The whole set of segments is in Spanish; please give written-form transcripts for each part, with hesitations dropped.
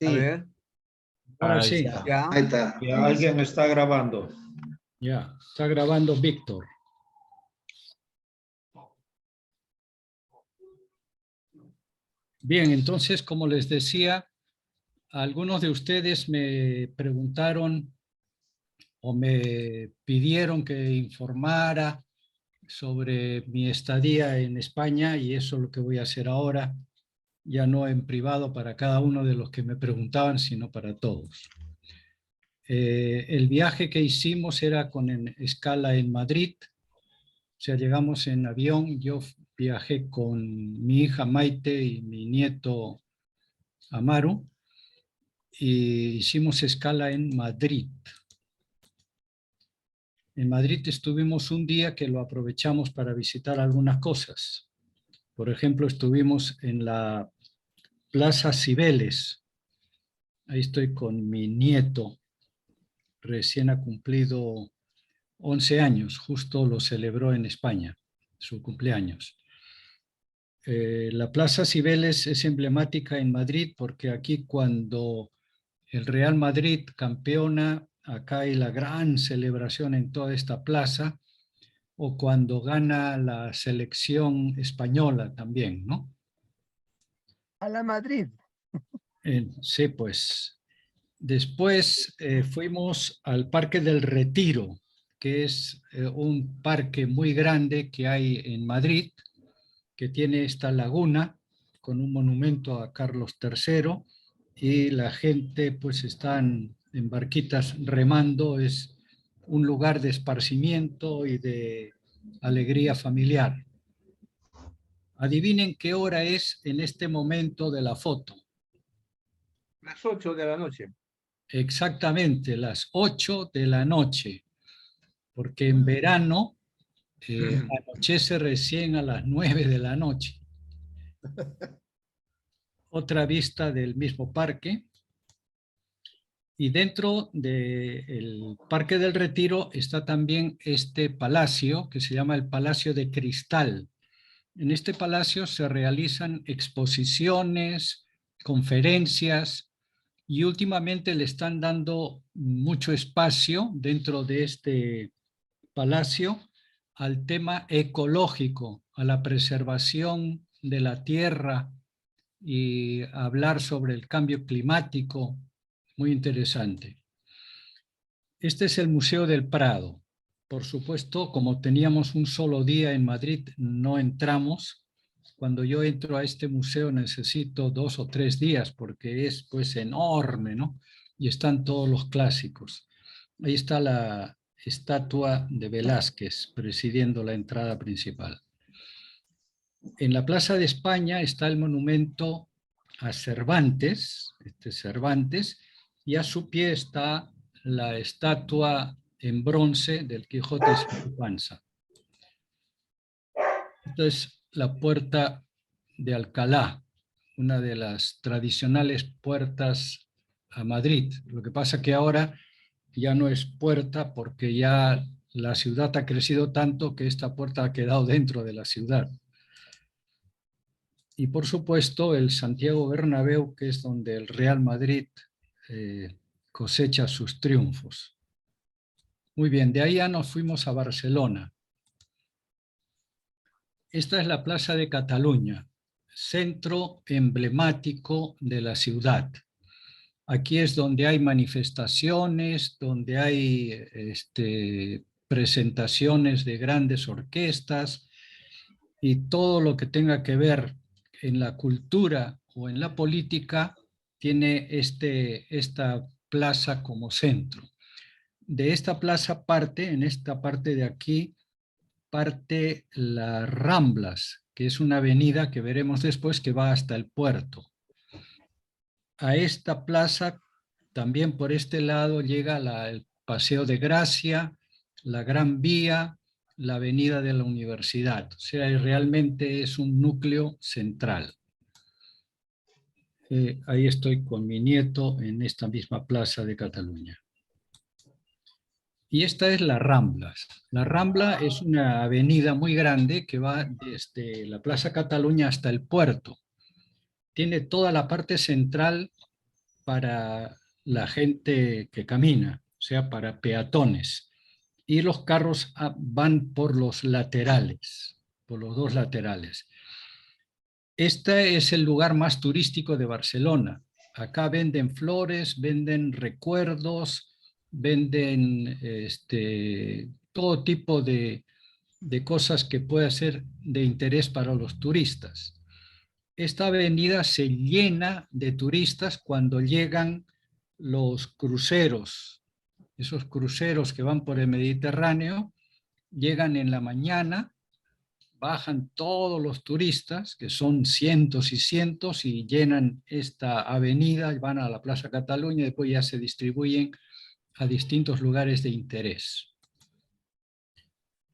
A Sí, ver, Ahora Ahí sí, está. ya. ahí está. Ya alguien está grabando. ya, está grabando Víctor. Bien, entonces, como les decía, algunos de ustedes me preguntaron o me pidieron que informara sobre mi estadía en España y eso es lo que voy a hacer ahora, ya no en privado para cada uno de los que me preguntaban, sino para todos. El viaje que hicimos era con escala en Madrid, o sea, llegamos en avión, yo viajé con mi hija Maite y mi nieto Amaru, y hicimos escala en Madrid. En Madrid estuvimos un día que lo aprovechamos para visitar algunas cosas. Por ejemplo, estuvimos en la Plaza Cibeles. Ahí estoy con mi nieto, recién ha cumplido 11 años, justo lo celebró en España, su cumpleaños. La Plaza Cibeles es emblemática en Madrid porque aquí cuando el Real Madrid campeona, acá hay la gran celebración en toda esta plaza, o cuando gana la selección española también, ¿no? A la Madrid. Sí, pues. Después fuimos al Parque del Retiro, que es un parque muy grande que hay en Madrid, que tiene esta laguna con un monumento a Carlos III y la gente pues están en barquitas remando, es un lugar de esparcimiento y de alegría familiar. Adivinen qué hora es en este momento de la foto. Las 8 de la noche. Exactamente, las 8 de la noche, porque en verano anochece recién a las 9 de la noche. Otra vista del mismo parque. Y dentro del Parque del Retiro está también este palacio que se llama el Palacio de Cristal. En este palacio se realizan exposiciones, conferencias y últimamente le están dando mucho espacio dentro de este palacio al tema ecológico, a la preservación de la tierra y hablar sobre el cambio climático. Muy interesante. Este es el Museo del Prado. Por supuesto, como teníamos un solo día en Madrid, no entramos. Cuando yo entro a este museo necesito 2 o 3 días porque es pues enorme, ¿no? Y están todos los clásicos. Ahí está la estatua de Velázquez presidiendo la entrada principal. En la Plaza de España está el monumento a Cervantes, Cervantes, y a su pie está la estatua en bronce del Quijote sin su panza. Esta es la puerta de Alcalá, una de las tradicionales puertas a Madrid. Lo que pasa que ahora ya no es puerta porque ya la ciudad ha crecido tanto que esta puerta ha quedado dentro de la ciudad. Y por supuesto el Santiago Bernabéu, que es donde el Real Madrid cosecha sus triunfos. Muy bien, de ahí ya nos fuimos a Barcelona. Esta es la Plaza de Cataluña, centro emblemático de la ciudad. Aquí es donde hay manifestaciones, donde hay presentaciones de grandes orquestas y todo lo que tenga que ver en la cultura o en la política tiene esta plaza como centro. De esta plaza parte, en esta parte de aquí, parte las Ramblas, que es una avenida que veremos después que va hasta el puerto. A esta plaza, también por este lado, llega el Paseo de Gracia, la Gran Vía, la Avenida de la Universidad. O sea, realmente es un núcleo central. Ahí estoy con mi nieto en esta misma plaza de Cataluña. Y esta es la Ramblas. La Rambla es una avenida muy grande que va desde la Plaza Cataluña hasta el puerto. Tiene toda la parte central para la gente que camina, o sea, para peatones. Y los carros van por los laterales, por los dos laterales. Este es el lugar más turístico de Barcelona. Acá venden flores, venden recuerdos, venden todo tipo de cosas que pueda ser de interés para los turistas. Esta avenida se llena de turistas cuando llegan los cruceros. Esos cruceros que van por el Mediterráneo llegan en la mañana, bajan todos los turistas, que son cientos y cientos, y llenan esta avenida, van a la Plaza Cataluña y después ya se distribuyen a distintos lugares de interés.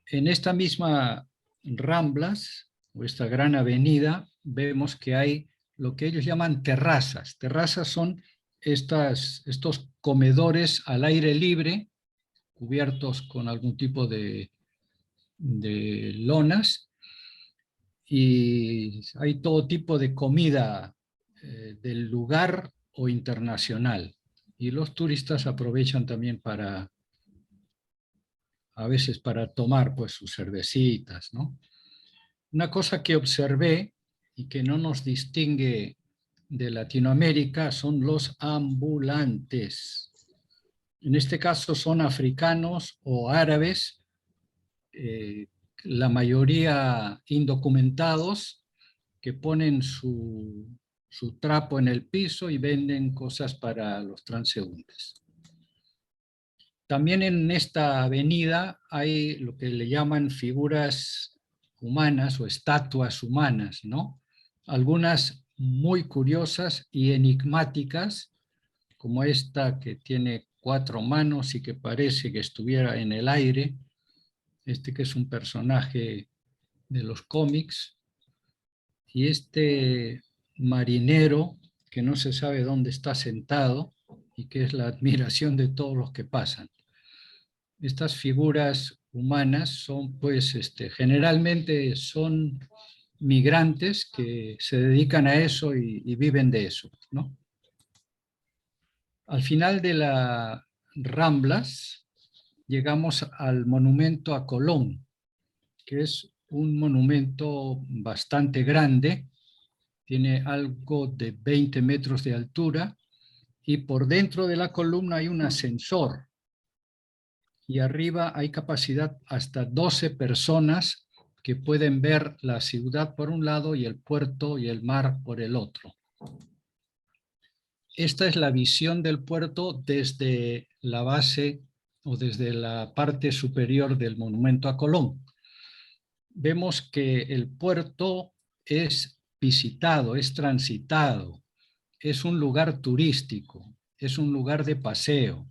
En esta misma Ramblas, o esta gran avenida, vemos que hay lo que ellos llaman terrazas. Terrazas son estos comedores al aire libre, cubiertos con algún tipo de lonas, y hay todo tipo de comida del lugar o internacional. Y los turistas aprovechan también a veces para tomar pues sus cervecitas, ¿no? Una cosa que observé y que no nos distingue de Latinoamérica son los ambulantes. En este caso son africanos o árabes, la mayoría indocumentados, que ponen su trapo en el piso y venden cosas para los transeúntes. También en esta avenida hay lo que le llaman figuras humanas o estatuas humanas, ¿no? Algunas muy curiosas y enigmáticas, como esta que tiene 4 manos y que parece que estuviera en el aire, que es un personaje de los cómics, y este marinero que no se sabe dónde está sentado y que es la admiración de todos los que pasan. Estas figuras humanas son, pues, generalmente son migrantes que se dedican a eso y viven de eso, ¿no? Al final de las Ramblas llegamos al monumento a Colón, que es un monumento bastante grande, tiene algo de 20 metros de altura y por dentro de la columna hay un ascensor y arriba hay capacidad hasta 12 personas que pueden ver la ciudad por un lado y el puerto y el mar por el otro. Esta es la visión del puerto desde la base o desde la parte superior del monumento a Colón. Vemos que el puerto es visitado, es transitado, es un lugar turístico, es un lugar de paseo.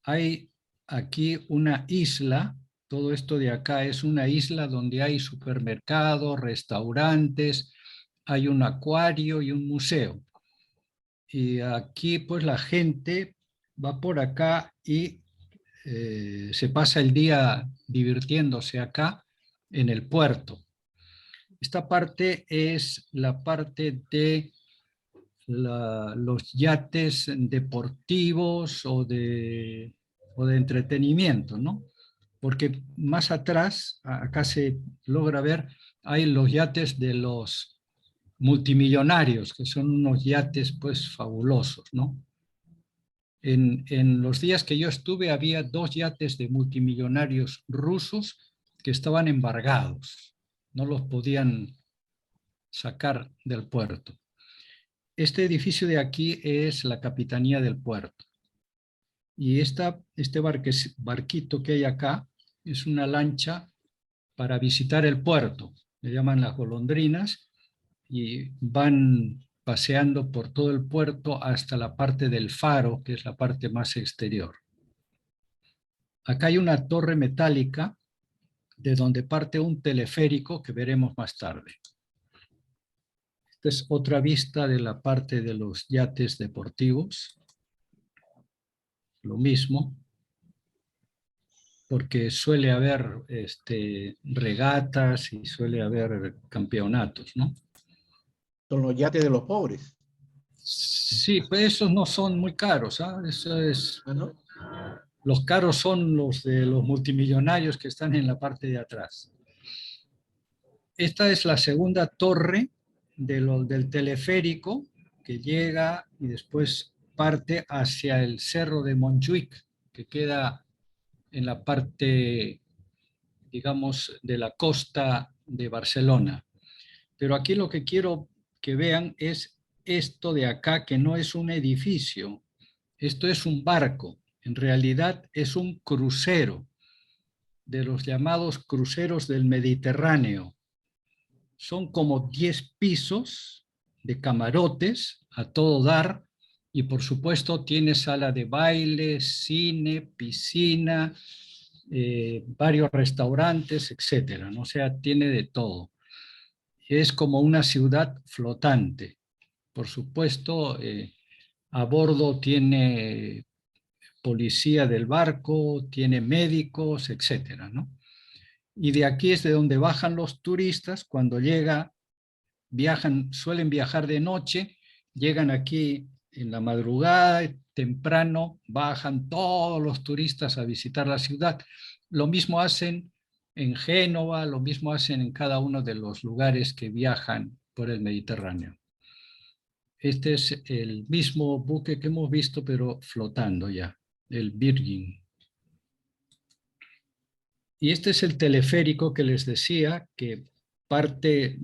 Hay aquí una isla, todo esto de acá es una isla donde hay supermercados, restaurantes, hay un acuario y un museo. Y aquí pues la gente va por acá y se pasa el día divirtiéndose acá en el puerto. Esta parte es la parte de los yates deportivos o de entretenimiento, ¿no? Porque más atrás, acá se logra ver, hay los yates de los multimillonarios, que son unos yates pues fabulosos, ¿no? En los días que yo estuve había 2 yates de multimillonarios rusos que estaban embargados, no los podían sacar del puerto. Este edificio de aquí es la Capitanía del Puerto. Y este barquito que hay acá es una lancha para visitar el puerto. Le llaman las golondrinas y van paseando por todo el puerto hasta la parte del faro, que es la parte más exterior. Acá hay una torre metálica de donde parte un teleférico que veremos más tarde. Esta es otra vista de la parte de los yates deportivos. Lo mismo, porque suele haber regatas y suele haber campeonatos, ¿no? Son los yates de los pobres. Sí, pues esos no son muy caros, ¿ah? Eso es, ¿Ah, no? los caros son los de los multimillonarios que están en la parte de atrás. Esta es la segunda torre del teleférico que llega y después parte hacia el cerro de Montjuic, que queda en la parte, digamos, de la costa de Barcelona. Pero aquí lo que quiero que vean es esto de acá, que no es un edificio, esto es un barco, en realidad es un crucero, de los llamados cruceros del Mediterráneo. Son como 10 pisos de camarotes a todo dar y por supuesto tiene sala de baile, cine, piscina, varios restaurantes, etcétera, ¿no? O sea, tiene de todo. Es como una ciudad flotante. Por supuesto, a bordo tiene policía del barco, tiene médicos, etcétera, ¿no? Y de aquí es de donde bajan los turistas cuando viajan, suelen viajar de noche, llegan aquí en la madrugada, temprano, bajan todos los turistas a visitar la ciudad. Lo mismo hacen en Génova, lo mismo hacen en cada uno de los lugares que viajan por el Mediterráneo. Este es el mismo buque que hemos visto, pero flotando ya, el Virgin. Y este es el teleférico que les decía, que parte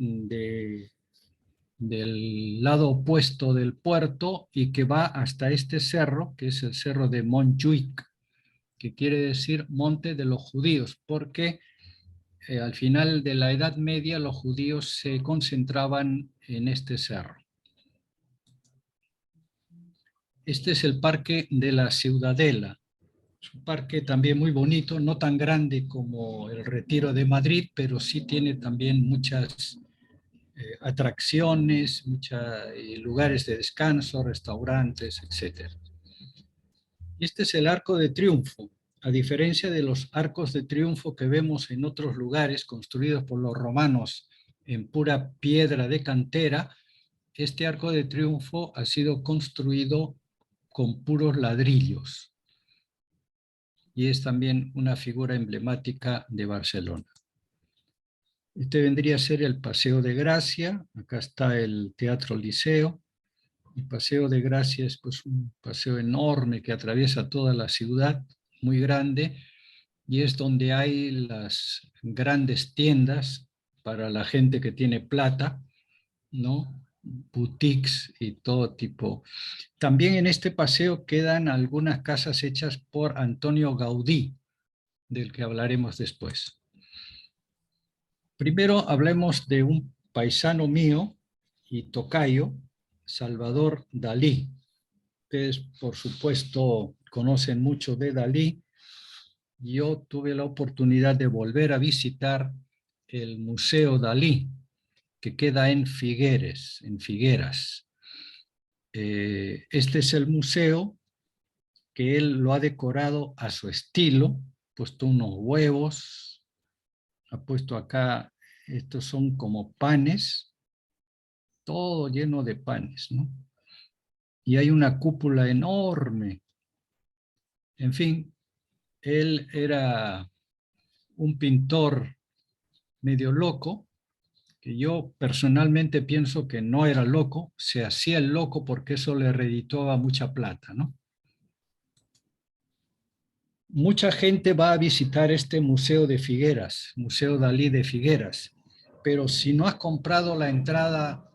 del lado opuesto del puerto y que va hasta este cerro, que es el cerro de Montjuic, que quiere decir monte de los judíos, porque al final de la Edad Media los judíos se concentraban en este cerro. Este es el Parque de la Ciudadela. Es un parque también muy bonito, no tan grande como el Retiro de Madrid, pero sí tiene también muchas atracciones, muchos lugares de descanso, restaurantes, etc. Este es el Arco de Triunfo. A diferencia de los arcos de triunfo que vemos en otros lugares construidos por los romanos en pura piedra de cantera, este Arco de Triunfo ha sido construido con puros ladrillos y es también una figura emblemática de Barcelona. Este vendría a ser el Paseo de Gracia, acá está el Teatro Liceo. El Paseo de Gracia es pues un paseo enorme que atraviesa toda la ciudad, muy grande, y es donde hay las grandes tiendas para la gente que tiene plata, ¿no? Boutiques y todo tipo. También en este paseo quedan algunas casas hechas por Antonio Gaudí, del que hablaremos después. Primero hablemos de un paisano mío y tocayo, Salvador Dalí. Ustedes, por supuesto, conocen mucho de Dalí. Yo tuve la oportunidad de volver a visitar el Museo Dalí, que queda en Figueres, en Figueras. Este es el museo que él lo ha decorado a su estilo, ha puesto unos huevos, ha puesto acá, estos son como panes, todo lleno de panes, ¿no? Y hay una cúpula enorme. En fin, él era un pintor medio loco, que yo personalmente pienso que no era loco, se hacía el loco porque eso le redituaba mucha plata, ¿no? Mucha gente va a visitar este Museo de Figueras, Museo Dalí de Figueras, pero si no has comprado la entrada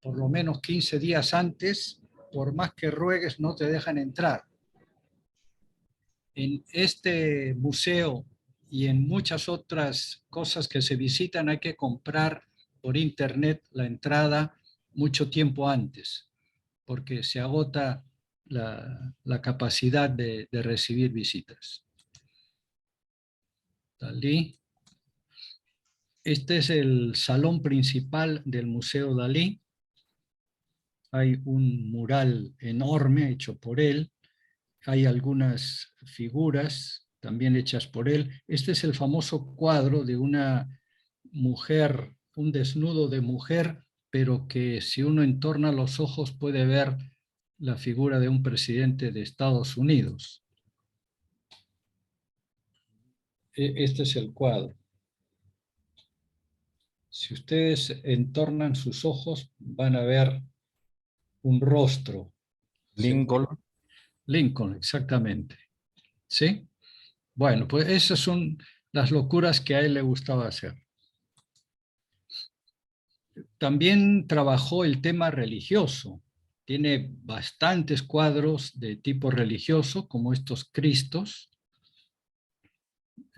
por lo menos 15 días antes, por más que ruegues no te dejan entrar. En este museo y en muchas otras cosas que se visitan hay que comprar por internet la entrada mucho tiempo antes, porque se agota la capacidad de recibir visitas. Dalí. Este es el salón principal del Museo Dalí. Hay un mural enorme hecho por él. Hay algunas figuras también hechas por él. Este es el famoso cuadro de una mujer, un desnudo de mujer pero que si uno entorna los ojos puede ver la figura de un presidente de Estados Unidos. Este es el cuadro. Si ustedes entornan sus ojos, van a ver un rostro. Lincoln. Lincoln, exactamente. ¿Sí? Bueno, pues esas son las locuras que a él le gustaba hacer. También trabajó el tema religioso. Tiene bastantes cuadros de tipo religioso, como estos Cristos.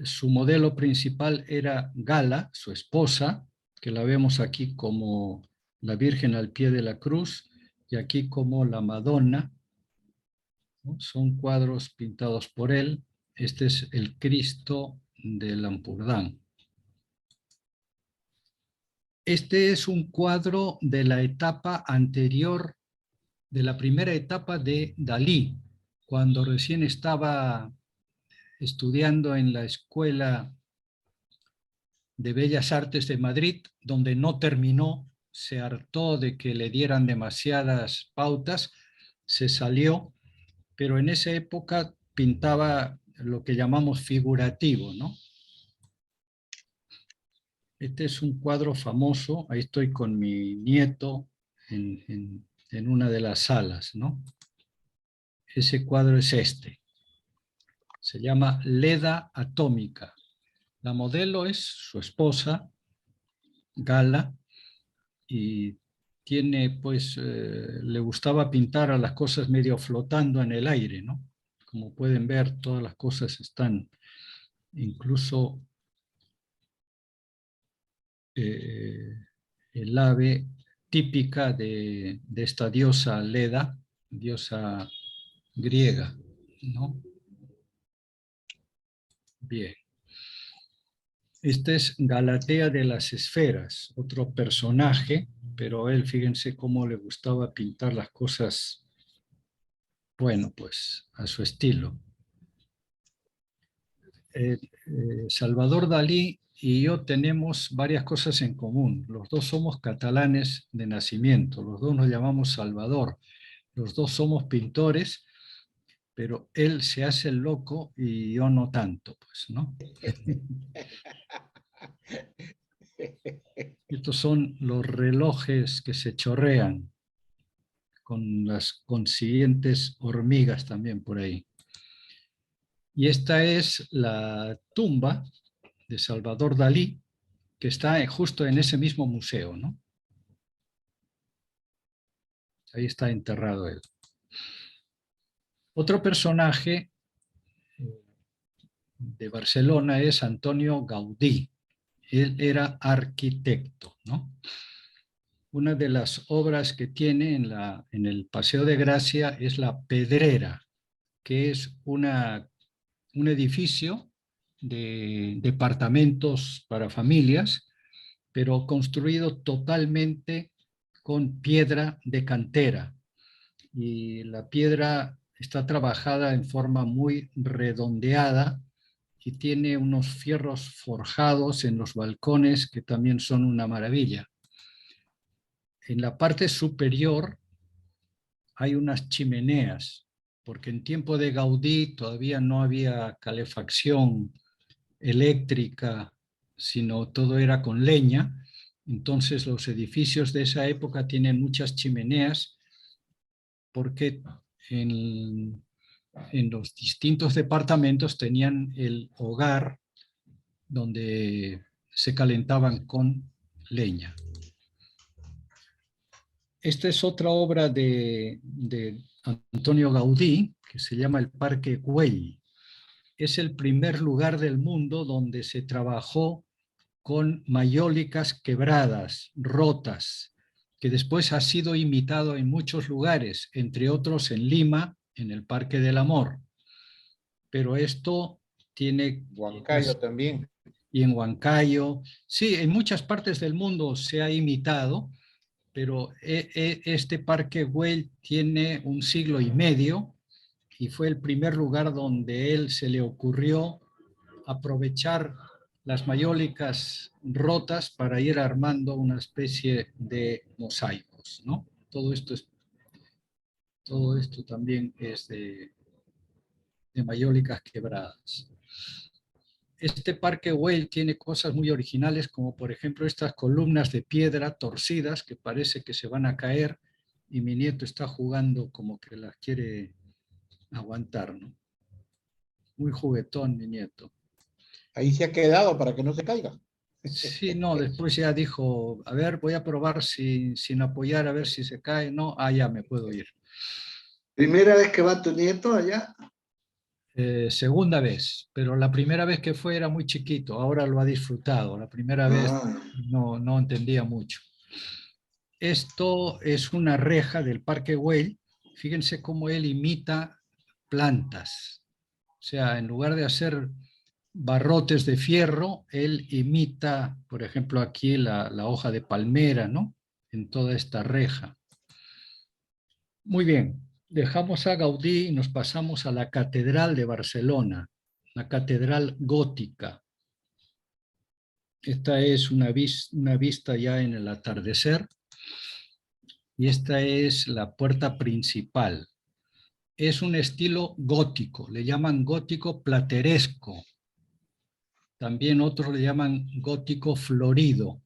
Su modelo principal era Gala, su esposa, que la vemos aquí como la Virgen al pie de la cruz, y aquí como la Madonna, ¿no? Son cuadros pintados por él. Este es el Cristo de Lampurdán. Este es un cuadro de la etapa anterior, de la primera etapa de Dalí, cuando recién estaba estudiando en la Escuela de Bellas Artes de Madrid, donde no terminó, se hartó de que le dieran demasiadas pautas, se salió, pero en esa época pintaba lo que llamamos figurativo, ¿no? Este es un cuadro famoso, ahí estoy con mi nieto en una de las salas, ¿no? Ese cuadro es este, se llama Leda Atómica. La modelo es su esposa, Gala, y tiene, pues, le gustaba pintar a las cosas medio flotando en el aire, ¿no? Como pueden ver, todas las cosas están, incluso el ave típica de esta diosa Leda, diosa griega, ¿no? Bien. Este es Galatea de las Esferas, otro personaje, pero él, fíjense cómo le gustaba pintar las cosas, bueno, pues a su estilo. Salvador Dalí y yo tenemos varias cosas en común. Los dos somos catalanes de nacimiento, los dos nos llamamos Salvador, los dos somos pintores, pero él se hace el loco y yo no tanto, pues, ¿no? Estos son los relojes que se chorrean, con las consiguientes hormigas también por ahí. Y esta es la tumba de Salvador Dalí, que está justo en ese mismo museo, ¿no? Ahí está enterrado él. Otro personaje de Barcelona es Antonio Gaudí. Él era arquitecto, ¿no? Una de las obras que tiene en el Paseo de Gracia es la Pedrera, que es un edificio de departamentos para familias, pero construido totalmente con piedra de cantera. Y la piedra está trabajada en forma muy redondeada y tiene unos fierros forjados en los balcones que también son una maravilla. En la parte superior hay unas chimeneas, porque en tiempo de Gaudí todavía no había calefacción eléctrica, sino todo era con leña. Entonces los edificios de esa época tienen muchas chimeneas porque en los distintos departamentos tenían el hogar donde se calentaban con leña. Esta es otra obra de Antonio Gaudí, que se llama el Parque Güell. Es el primer lugar del mundo donde se trabajó con mayólicas quebradas, rotas, que después ha sido imitado en muchos lugares, entre otros en Lima, en el Parque del Amor. Pero esto tiene... Huancayo también. Y en Huancayo. Sí, en muchas partes del mundo se ha imitado, pero este Parque Güell tiene un siglo y medio y fue el primer lugar donde él se le ocurrió aprovechar las mayólicas rotas para ir armando una especie de mosaicos, ¿no? Todo esto también es de mayólicas quebradas. Este Parque Güell tiene cosas muy originales, como por ejemplo estas columnas de piedra torcidas que parece que se van a caer y mi nieto está jugando como que las quiere aguantar, ¿no? Muy juguetón mi nieto. Ahí se ha quedado para que no se caiga. Sí, no, después ya dijo, a ver, voy a probar sin apoyar, a ver si se cae. No, ya me puedo ir. ¿Primera vez que va tu nieto allá? Segunda vez, pero la primera vez que fue era muy chiquito, ahora lo ha disfrutado. La primera vez no entendía mucho. Esto es una reja del Parque Güell. Fíjense cómo él imita plantas. O sea, en lugar de hacer barrotes de fierro, él imita, por ejemplo, aquí la hoja de palmera, ¿no? En toda esta reja. Muy bien, dejamos a Gaudí y nos pasamos a la Catedral de Barcelona, la Catedral Gótica. Esta es una vista ya en el atardecer y esta es la puerta principal. Es un estilo gótico, le llaman gótico plateresco. También otros le llaman gótico florido,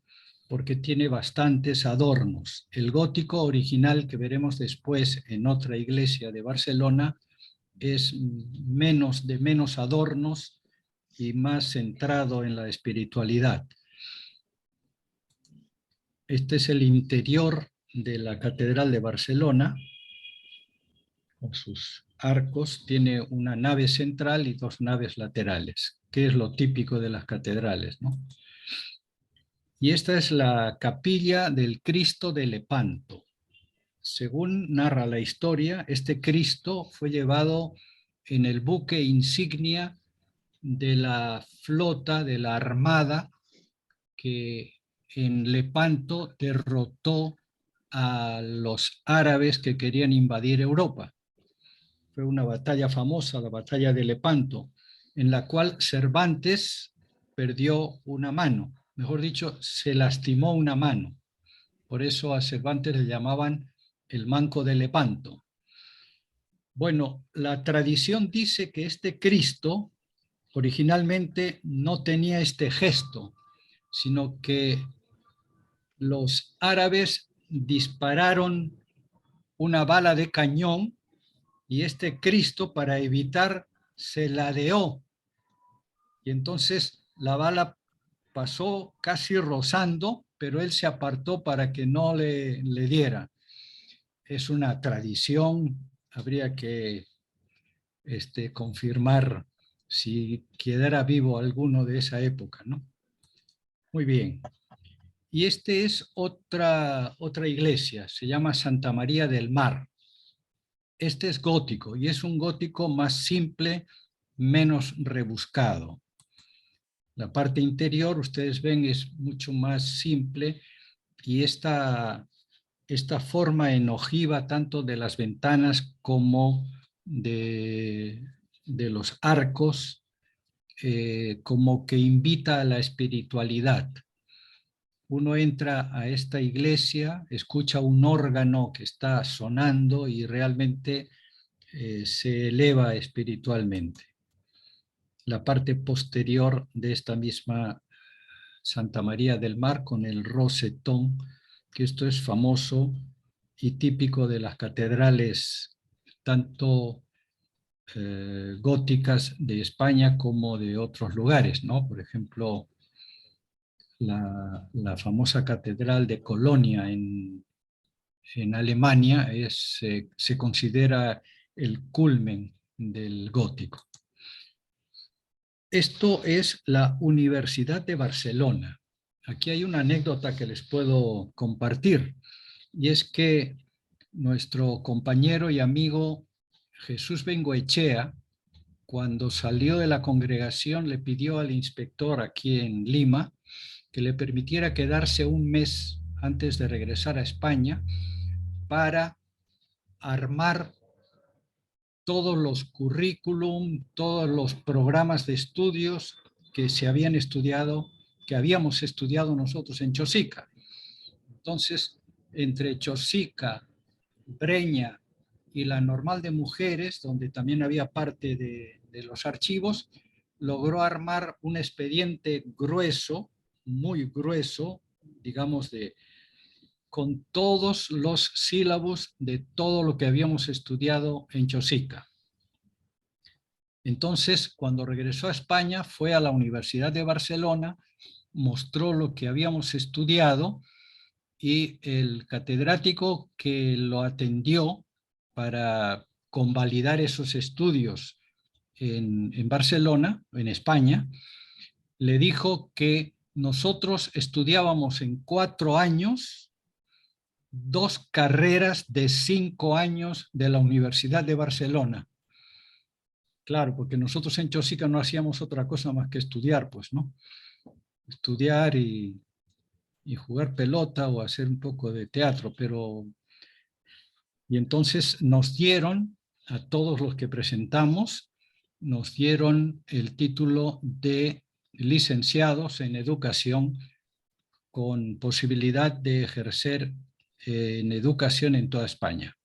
porque tiene bastantes adornos. El gótico original que veremos después en otra iglesia de Barcelona es de menos adornos y más centrado en la espiritualidad. Este es el interior de la Catedral de Barcelona, con sus arcos. Tiene una nave central y dos naves laterales, que es lo típico de las catedrales, ¿no? Y esta es la capilla del Cristo de Lepanto. Según narra la historia, este Cristo fue llevado en el buque insignia de la flota, de la armada, que en Lepanto derrotó a los árabes que querían invadir Europa. Fue una batalla famosa, la batalla de Lepanto, en la cual Cervantes perdió una mano. Mejor dicho, se lastimó una mano. Por eso a Cervantes le llamaban el manco de Lepanto. Bueno, la tradición dice que este Cristo originalmente no tenía este gesto, sino que los árabes dispararon una bala de cañón y este Cristo, para evitar, se ladeó. Y entonces la bala pasó casi rozando, pero él se apartó para que no le diera. Es una tradición, habría que confirmar si quedara vivo alguno de esa época, ¿no? Muy bien. Y este es otra iglesia, se llama Santa María del Mar. Este es gótico y es un gótico más simple, menos rebuscado. La parte interior, ustedes ven, es mucho más simple y esta forma en ojiva tanto de las ventanas como de los arcos, como que invita a la espiritualidad. Uno entra a esta iglesia, escucha un órgano que está sonando y realmente se eleva espiritualmente. La parte posterior de esta misma Santa María del Mar con el rosetón, que esto es famoso y típico de las catedrales tanto góticas de España como de otros lugares, ¿no? Por ejemplo, la famosa catedral de Colonia en Alemania se considera el culmen del gótico. Esto es la Universidad de Barcelona. Aquí hay una anécdota que les puedo compartir, y es que nuestro compañero y amigo Jesús Bengoechea, cuando salió de la congregación, le pidió al inspector aquí en Lima que le permitiera quedarse un mes antes de regresar a España para armar todos los currículum, todos los programas de estudios que se habían estudiado, que habíamos estudiado nosotros en Chosica. Entonces, entre Chosica, Breña y la Normal de Mujeres, donde también había parte de los archivos, logró armar un expediente grueso, muy grueso, digamos, con todos los sílabos de todo lo que habíamos estudiado en Chosica. Entonces, cuando regresó a España, fue a la Universidad de Barcelona, mostró lo que habíamos estudiado y el catedrático que lo atendió para convalidar esos estudios en Barcelona, en España, le dijo que nosotros estudiábamos en 4 años 2 carreras de 5 años de la Universidad de Barcelona. Claro, porque nosotros en Chosica no hacíamos otra cosa más que estudiar, pues, ¿no? Estudiar y jugar pelota o hacer un poco de teatro, pero... Y entonces nos dieron, a todos los que presentamos, nos dieron el título de licenciados en educación con posibilidad de ejercer en educación en toda España.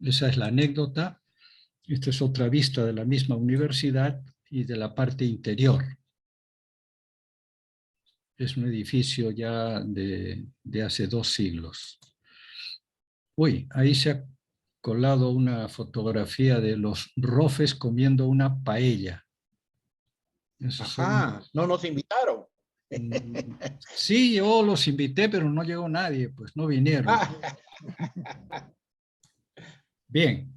Esa es la anécdota. Esta es otra vista de la misma universidad y de la parte interior. Es un edificio ya de hace 2 siglos. Uy, ahí se ha colado una fotografía de los Rofes comiendo una paella. Ajá, no nos invitaron. Sí, yo los invité, pero no llegó nadie, pues no vinieron. Bien,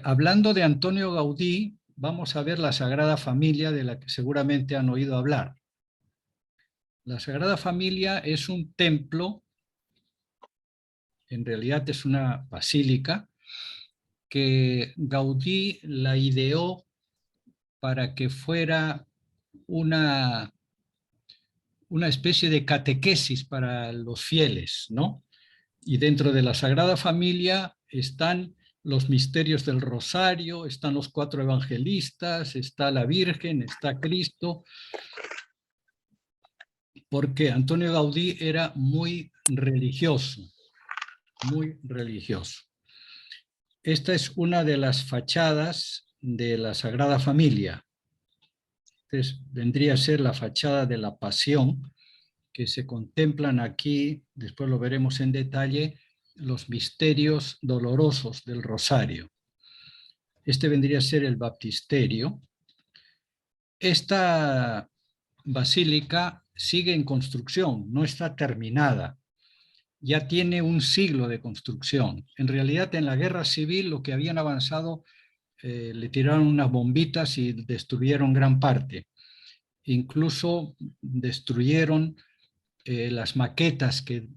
hablando de Antonio Gaudí, vamos a ver la Sagrada Familia de la que seguramente han oído hablar. La Sagrada Familia es un templo, en realidad es una basílica, que Gaudí la ideó para que fuera una especie de catequesis para los fieles, ¿no? Y dentro de la Sagrada Familia están los misterios del Rosario, están los 4 evangelistas, está la Virgen, está Cristo, porque Antonio Gaudí era muy religioso, muy religioso. Esta es una de las fachadas de la Sagrada Familia. Entonces, vendría a ser la fachada de la Pasión, que se contemplan aquí, después lo veremos en detalle, los misterios dolorosos del Rosario. Este vendría a ser el baptisterio. Esta basílica sigue en construcción, no está terminada. Ya tiene un siglo de construcción. En realidad, en la guerra civil, lo que habían avanzado, le tiraron unas bombitas y destruyeron gran parte. Incluso destruyeron las maquetas que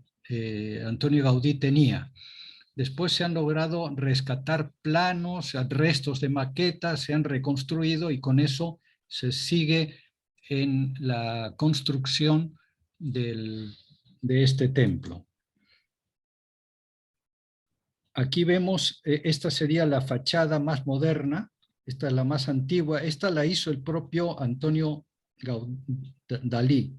Antonio Gaudí tenía. Después se han logrado rescatar planos, restos de maquetas, se han reconstruido y con eso se sigue en la construcción de este templo. Aquí vemos, esta sería la fachada más moderna, esta es la más antigua, esta la hizo el propio Antonio Gaudí,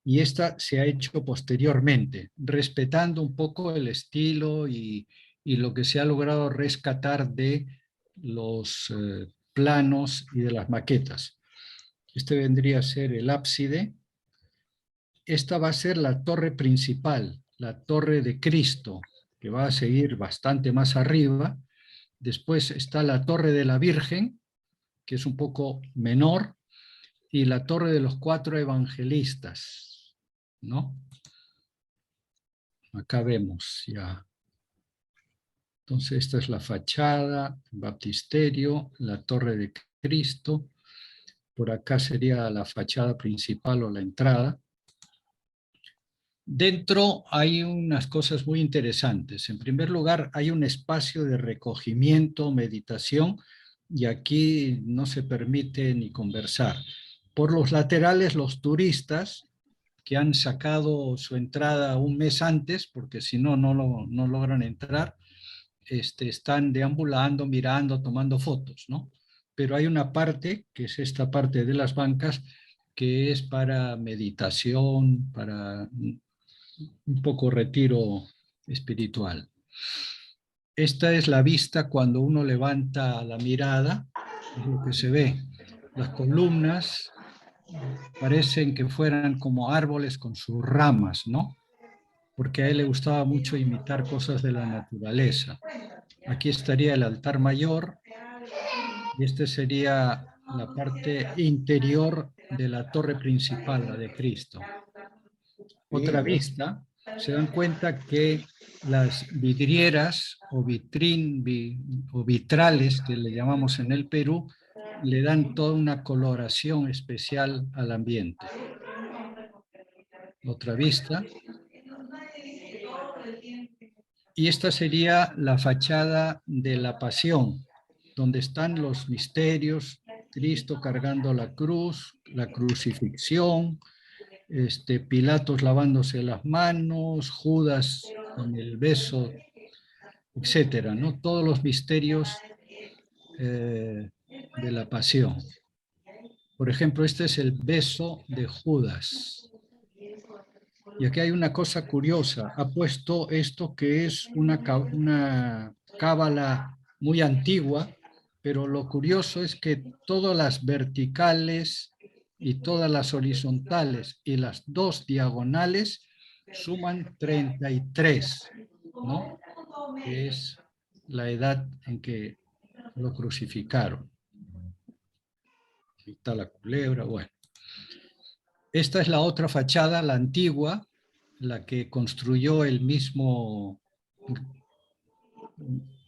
y esta se ha hecho posteriormente, respetando un poco el estilo y lo que se ha logrado rescatar de los planos y de las maquetas. Este vendría a ser el ábside. Esta va a ser la torre principal, la torre de Cristo, que va a seguir bastante más arriba. Después está la torre de la Virgen, que es un poco menor, y la torre de los 4 evangelistas, ¿no? Acá vemos ya. Entonces esta es la fachada, el baptisterio, la torre de Cristo. Por acá sería la fachada principal o la entrada. Dentro hay unas cosas muy interesantes. En primer lugar, hay un espacio de recogimiento, meditación, y aquí no se permite ni conversar. Por los laterales, los turistas que han sacado su entrada un mes antes, porque si no, no logran entrar, están deambulando, mirando, tomando fotos, ¿no? pero hay una parte, que es esta parte de las bancas, que es para meditación, para un poco retiro espiritual. Esta es la vista cuando uno levanta la mirada, es lo que se ve. Las columnas parecen que fueran como árboles con sus ramas, ¿no? Porque a él le gustaba mucho imitar cosas de la naturaleza. Aquí estaría el altar mayor y este sería la parte interior de la torre principal, la de Cristo. Otra vista, se dan cuenta que las vidrieras o vitrales que le llamamos en el Perú le dan toda una coloración especial al ambiente. Otra vista. Y esta sería la fachada de la Pasión, donde están los misterios, Cristo cargando la cruz, la crucifixión, Pilatos lavándose las manos, Judas con el beso, etcétera, ¿no? Todos los misterios de la Pasión. Por ejemplo, este es el beso de Judas. Y aquí hay una cosa curiosa. Ha puesto esto que es una cábala muy antigua, pero lo curioso es que todas las verticales y todas las horizontales y las dos diagonales suman 33, ¿no? Que es la edad en que lo crucificaron. Aquí está la culebra, bueno. Esta es la otra fachada, la antigua, la que construyó el mismo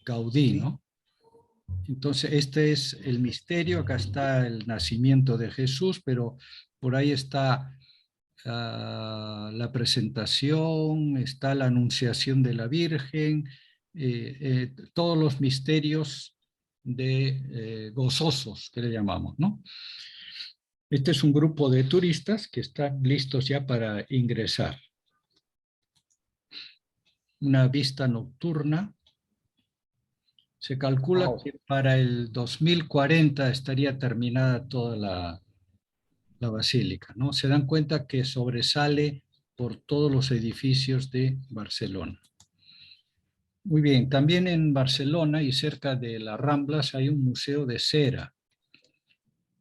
Gaudí, ¿no? Entonces, este es el misterio, acá está el nacimiento de Jesús, pero por ahí está la presentación, está la anunciación de la Virgen, todos los misterios gozosos que le llamamos, ¿no? Este es un grupo de turistas que están listos ya para ingresar. Una vista nocturna. Se calcula que para el 2040 estaría terminada toda la basílica, ¿no? Se dan cuenta que sobresale por todos los edificios de Barcelona. Muy bien, también en Barcelona y cerca de las Ramblas hay un museo de cera,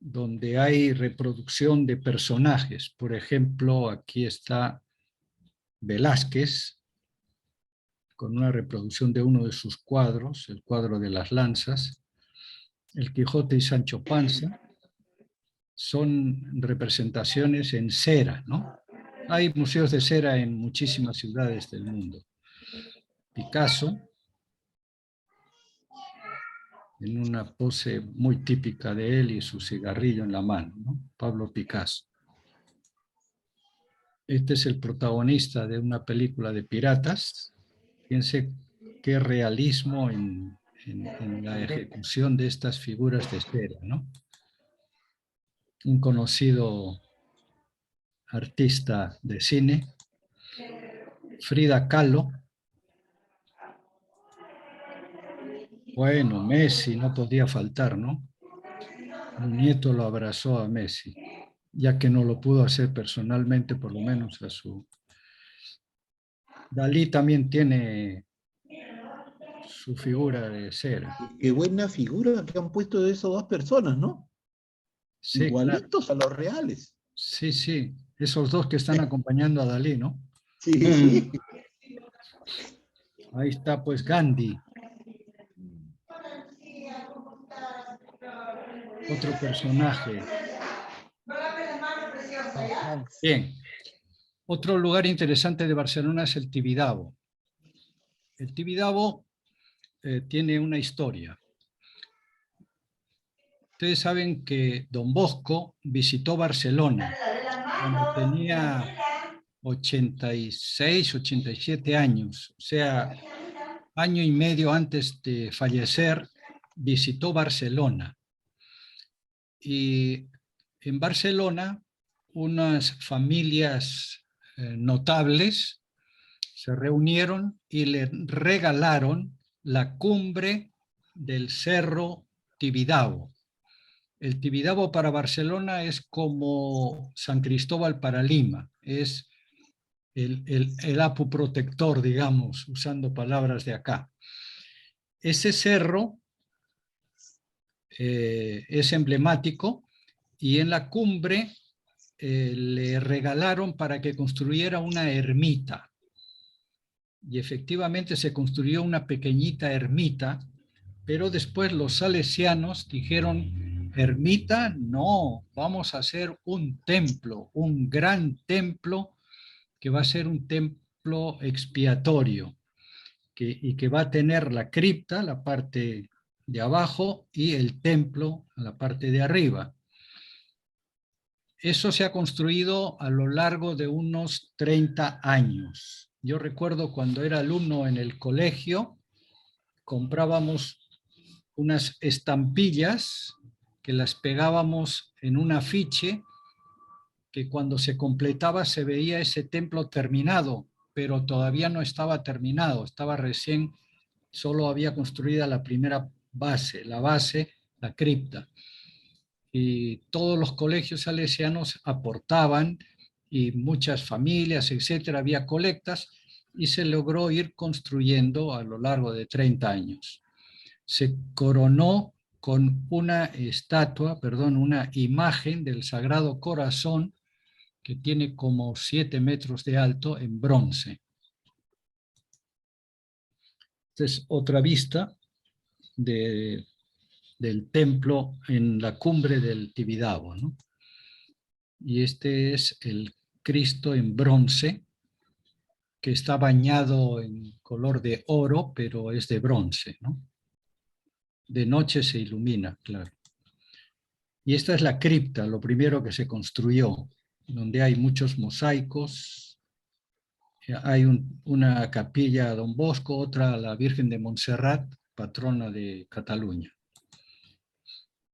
donde hay reproducción de personajes. Por ejemplo, aquí está Velázquez, con una reproducción de uno de sus cuadros, el cuadro de las lanzas. El Quijote y Sancho Panza son representaciones en cera, ¿no? Hay museos de cera en muchísimas ciudades del mundo. Picasso, en una pose muy típica de él y su cigarrillo en la mano, ¿no? Pablo Picasso. Este es el protagonista de una película de piratas. Fíjense qué realismo en la ejecución de estas figuras de cera, ¿no? Un conocido artista de cine, Frida Kahlo. Bueno, Messi no podía faltar, ¿no? Un nieto lo abrazó a Messi, ya que no lo pudo hacer personalmente, por lo menos a su... Dalí también tiene su figura de cera. Qué buena figura que han puesto de esas dos personas, ¿no? Sí, igualitos claro. a los reales. Sí, sí, esos dos que están acompañando a Dalí, ¿no? Sí, sí. Ahí está pues Gandhi. Otro personaje. Bien. Otro lugar interesante de Barcelona es el Tibidabo. El Tibidabo tiene una historia. Ustedes saben que Don Bosco visitó Barcelona cuando tenía 86, 87 años, o sea, año y medio antes de fallecer, visitó Barcelona. Y en Barcelona, unas familias notables se reunieron y le regalaron la cumbre del Cerro Tibidabo. El Tibidabo para Barcelona es como San Cristóbal para Lima, es el Apu protector, digamos, usando palabras de acá. Ese cerro es emblemático y en la cumbre le regalaron para que construyera una ermita. Y efectivamente se construyó una pequeñita ermita, pero después los salesianos dijeron, ermita, no, vamos a hacer un templo, un gran templo que va a ser un templo expiatorio y que va a tener la cripta, la parte de abajo, y el templo, la parte de arriba. Eso se ha construido a lo largo de unos 30 años. Yo recuerdo cuando era alumno en el colegio, comprábamos unas estampillas que las pegábamos en un afiche que cuando se completaba se veía ese templo terminado, pero todavía no estaba terminado, estaba recién, solo había construida la primera base, la cripta. Y todos los colegios salesianos aportaban y muchas familias, etcétera, había colectas y se logró ir construyendo a lo largo de 30 años. Se coronó con una estatua, una imagen del Sagrado Corazón que tiene como 7 metros de alto en bronce. Esta es otra vista del templo en la cumbre del Tibidabo, ¿no? Y este es el Cristo en bronce, que está bañado en color de oro, pero es de bronce, ¿no? De noche se ilumina, claro. Y esta es la cripta, lo primero que se construyó, donde hay muchos mosaicos. Hay una capilla a Don Bosco, otra a la Virgen de Montserrat, patrona de Cataluña.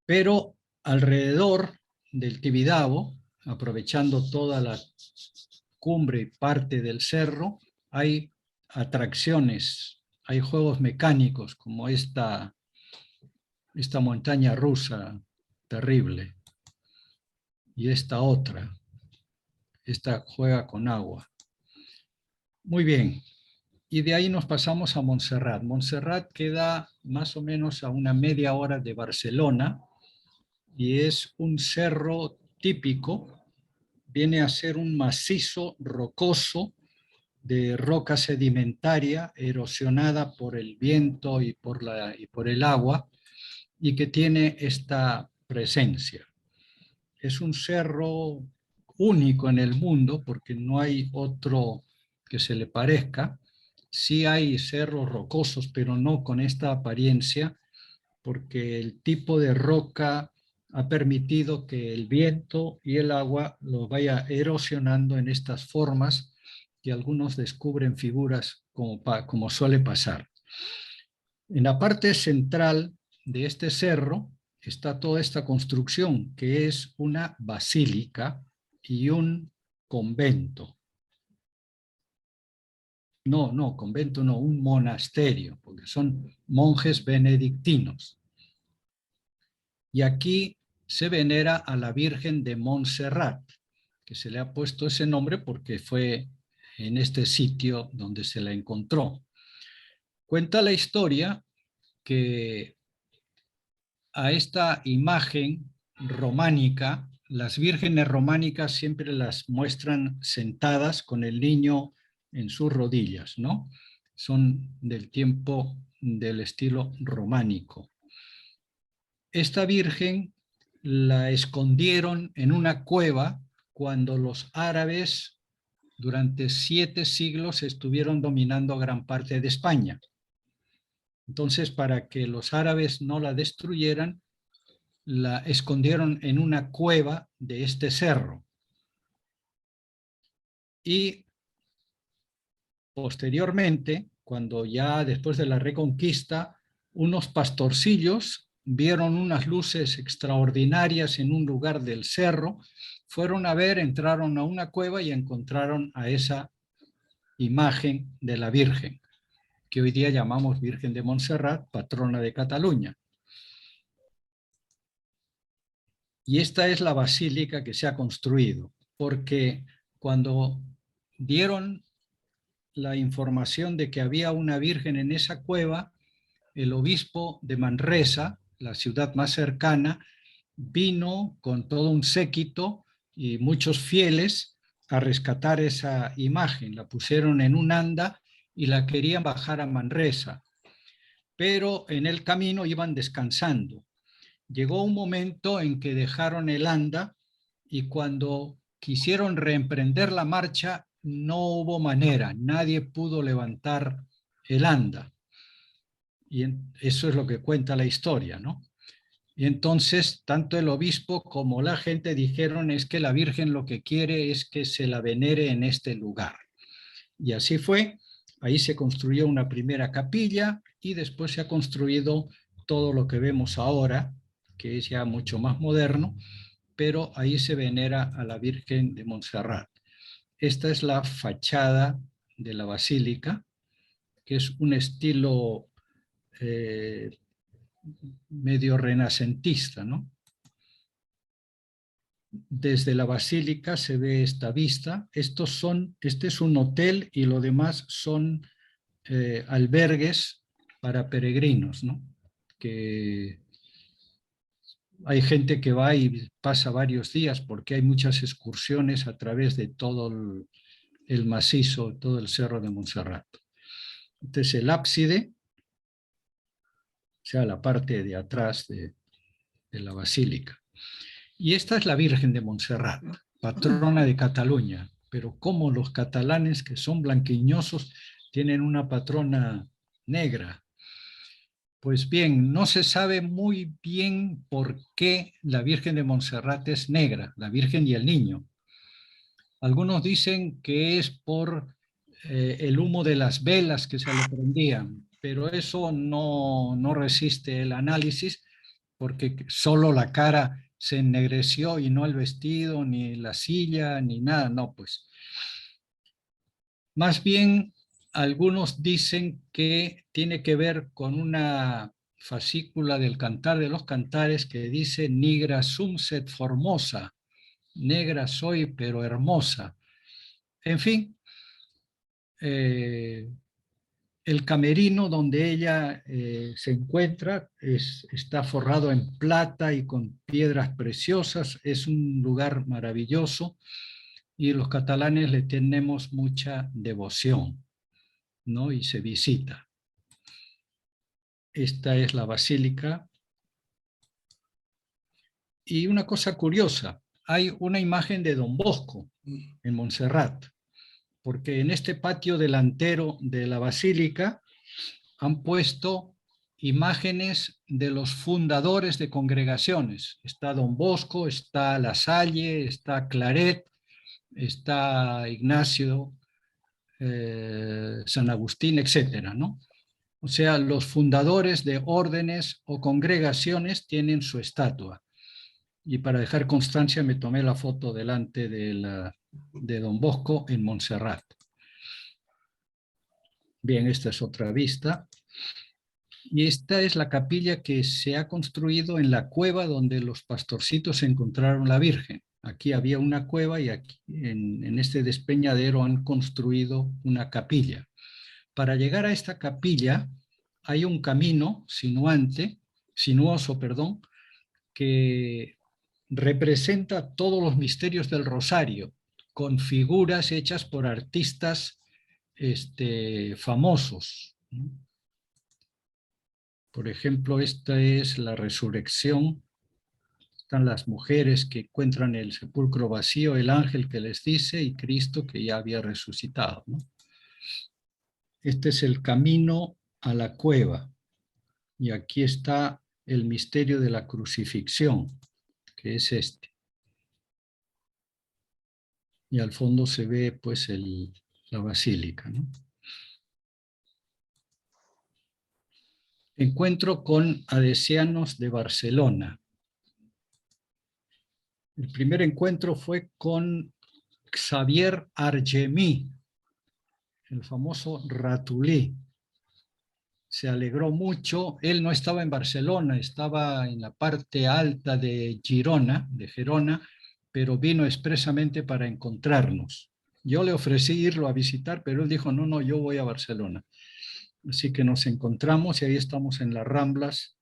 Pero alrededor del Tibidabo, aprovechando toda la cumbre y parte del cerro, hay atracciones, hay juegos mecánicos como esta montaña rusa terrible y esta otra, esta juega con agua. Muy bien, y de ahí nos pasamos a Montserrat. Montserrat queda más o menos a una media hora de Barcelona y es un cerro típico, viene a ser un macizo rocoso de roca sedimentaria erosionada por el viento y por el agua y que tiene esta presencia. Es un cerro único en el mundo porque no hay otro que se le parezca. Sí hay cerros rocosos, pero no con esta apariencia, porque el tipo de roca ha permitido que el viento y el agua lo vaya erosionando en estas formas que algunos descubren figuras como suele pasar. En la parte central de este cerro está toda esta construcción que es una basílica y un convento. No, convento no, un monasterio, porque son monjes benedictinos. Y aquí se venera a la Virgen de Montserrat, que se le ha puesto ese nombre porque fue en este sitio donde se la encontró. Cuenta la historia que a esta imagen románica, las vírgenes románicas siempre las muestran sentadas con el niño en sus rodillas, ¿no? Son del tiempo del estilo románico. Esta virgen la escondieron en una cueva cuando los árabes durante 7 siglos estuvieron dominando gran parte de España. Entonces, para que los árabes no la destruyeran, la escondieron en una cueva de este cerro. Y posteriormente, cuando ya después de la Reconquista, unos pastorcillos vieron unas luces extraordinarias en un lugar del cerro, fueron a ver, entraron a una cueva y encontraron a esa imagen de la Virgen, que hoy día llamamos Virgen de Montserrat, patrona de Cataluña. Y esta es la basílica que se ha construido, porque cuando dieron la información de que había una virgen en esa cueva, el obispo de Manresa, la ciudad más cercana, vino con todo un séquito y muchos fieles a rescatar esa imagen. La pusieron en un anda y la querían bajar a Manresa, pero en el camino iban descansando. Llegó un momento en que dejaron el anda y cuando quisieron reemprender la marcha no hubo manera, nadie pudo levantar el anda. Y eso es lo que cuenta la historia, ¿no? Y entonces tanto el obispo como la gente dijeron es que la Virgen lo que quiere es que se la venere en este lugar. Y así fue, ahí se construyó una primera capilla y después se ha construido todo lo que vemos ahora, que es ya mucho más moderno, pero ahí se venera a la Virgen de Montserrat. Esta es la fachada de la basílica, que es un estilo medio renacentista, ¿no? Desde la basílica se ve esta vista. Este es un hotel y lo demás son albergues para peregrinos, ¿no? Que hay gente que va y pasa varios días porque hay muchas excursiones a través de todo el macizo, todo el cerro de Montserrat. Entonces el ábside, o sea, la parte de atrás de la basílica. Y esta es la Virgen de Montserrat, patrona de Cataluña. Pero como los catalanes, que son blanquiñosos, tienen una patrona negra. Pues bien, no se sabe muy bien por qué la Virgen de Montserrat es negra, la Virgen y el Niño. Algunos dicen que es por el humo de las velas que se le prendían, pero eso no resiste el análisis porque solo la cara se ennegreció y no el vestido, ni la silla, ni nada, no, pues. Más bien, algunos dicen que tiene que ver con una fascícula del Cantar de los Cantares que dice nigra sum sed formosa, negra soy pero hermosa. En fin, el camerino donde ella se encuentra está forrado en plata y con piedras preciosas, es un lugar maravilloso y los catalanes le tenemos mucha devoción, ¿no? Y se visita. Esta es la basílica. Y una cosa curiosa, hay una imagen de Don Bosco en Montserrat, porque en este patio delantero de la basílica han puesto imágenes de los fundadores de congregaciones. Está Don Bosco, está La Salle, está Claret, está Ignacio, San Agustín, etcétera, ¿no? O sea, los fundadores de órdenes o congregaciones tienen su estatua. Y para dejar constancia me tomé la foto delante de Don Bosco en Montserrat. Bien, esta es otra vista. Y esta es la capilla que se ha construido en la cueva donde los pastorcitos encontraron la Virgen. Aquí había una cueva y aquí en este despeñadero han construido una capilla. Para llegar a esta capilla hay un camino sinuoso, que representa todos los misterios del Rosario, con figuras hechas por artistas famosos. Por ejemplo, esta es la resurrección. Están las mujeres que encuentran el sepulcro vacío, el ángel que les dice y Cristo que ya había resucitado, ¿no? Este es el camino a la cueva. Y aquí está el misterio de la crucifixión, que es este. Y al fondo se ve pues la basílica, ¿no? Encuentro con adesianos de Barcelona. El primer encuentro fue con Xavier Argemí, el famoso ratolí. se alegró mucho. Él no estaba en Barcelona, estaba en la parte alta de Girona, de Gerona, pero vino expresamente para encontrarnos. Yo le ofrecí irlo a visitar, pero él dijo, no, yo voy a Barcelona. Así que nos encontramos y ahí estamos en las Ramblas,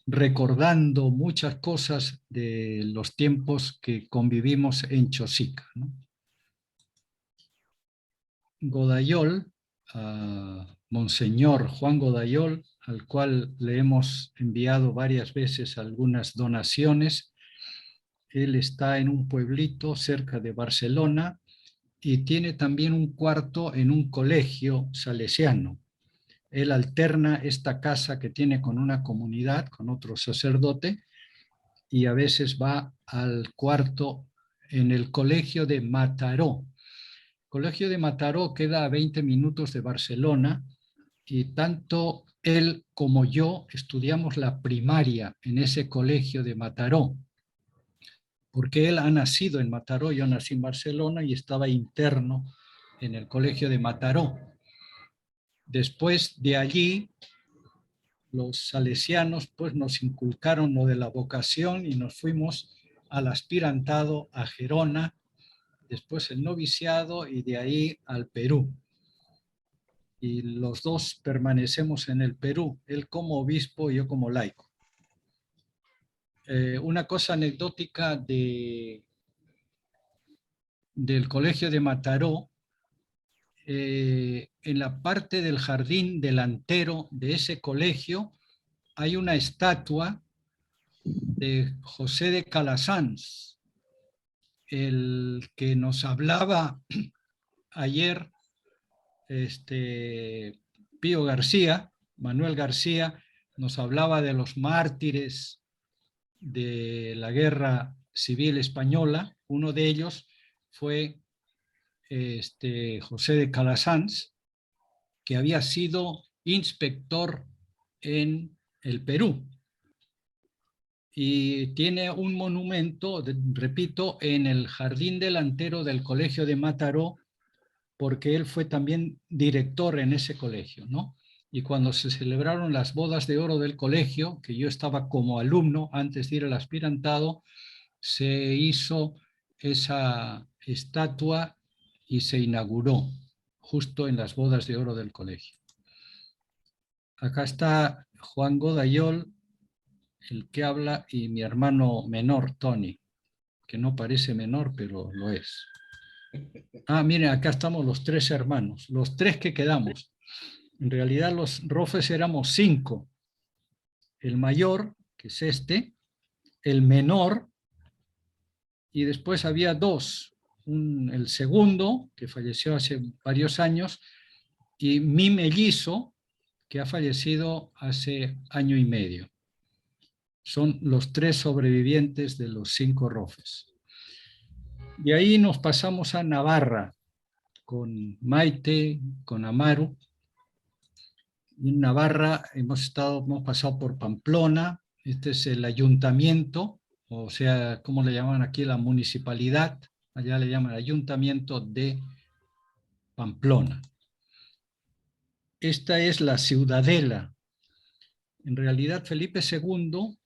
recordando muchas cosas de los tiempos que convivimos en Chosica, ¿no? Godayol, Monseñor Juan Godayol, al cual le hemos enviado varias veces algunas donaciones. Él está en un pueblito cerca de Barcelona y tiene también un cuarto en un colegio salesiano. Él alterna esta casa que tiene con una comunidad, con otro sacerdote, y a veces va al cuarto en el colegio de Mataró. El colegio de Mataró queda a 20 minutos de Barcelona y tanto él como yo estudiamos la primaria en ese colegio de Mataró, porque él ha nacido en Mataró, yo nací en Barcelona y estaba interno en el colegio de Mataró. Después de allí, los salesianos pues nos inculcaron lo de la vocación y nos fuimos al aspirantado a Gerona, después el noviciado y de ahí al Perú. Y los dos permanecemos en el Perú, él como obispo y yo como laico. Una cosa anecdótica del colegio de Mataró, en la parte del jardín delantero de ese colegio hay una estatua de José de Calasanz, el que nos hablaba ayer Pío García, Manuel García, nos hablaba de los mártires de la Guerra Civil Española. Uno de ellos fue José de Calasanz, que había sido inspector en el Perú. Y tiene un monumento, repito, en el jardín delantero del colegio de Mataró, porque él fue también director en ese colegio, ¿no? Y cuando se celebraron las bodas de oro del colegio, que yo estaba como alumno antes de ir al aspirantado, se hizo esa estatua y se inauguró justo en las bodas de oro del colegio. Acá está Juan Godayol, el que habla, y mi hermano menor, Tony, que no parece menor, pero lo es. Miren, acá estamos los tres hermanos, los tres que quedamos. En realidad los Rofes éramos 5. El mayor, que es el menor, y después había 2. El segundo, que falleció hace varios años, y mi mellizo, que ha fallecido hace año y medio. Son los 3 sobrevivientes de los 5 Rofes. Y ahí nos pasamos a Navarra, con Maite, con Amaru. En Navarra hemos pasado por Pamplona. Este es el ayuntamiento, o sea, ¿cómo le llaman aquí? La municipalidad. Allá le llaman ayuntamiento de Pamplona. Esta es la ciudadela. En realidad Felipe II,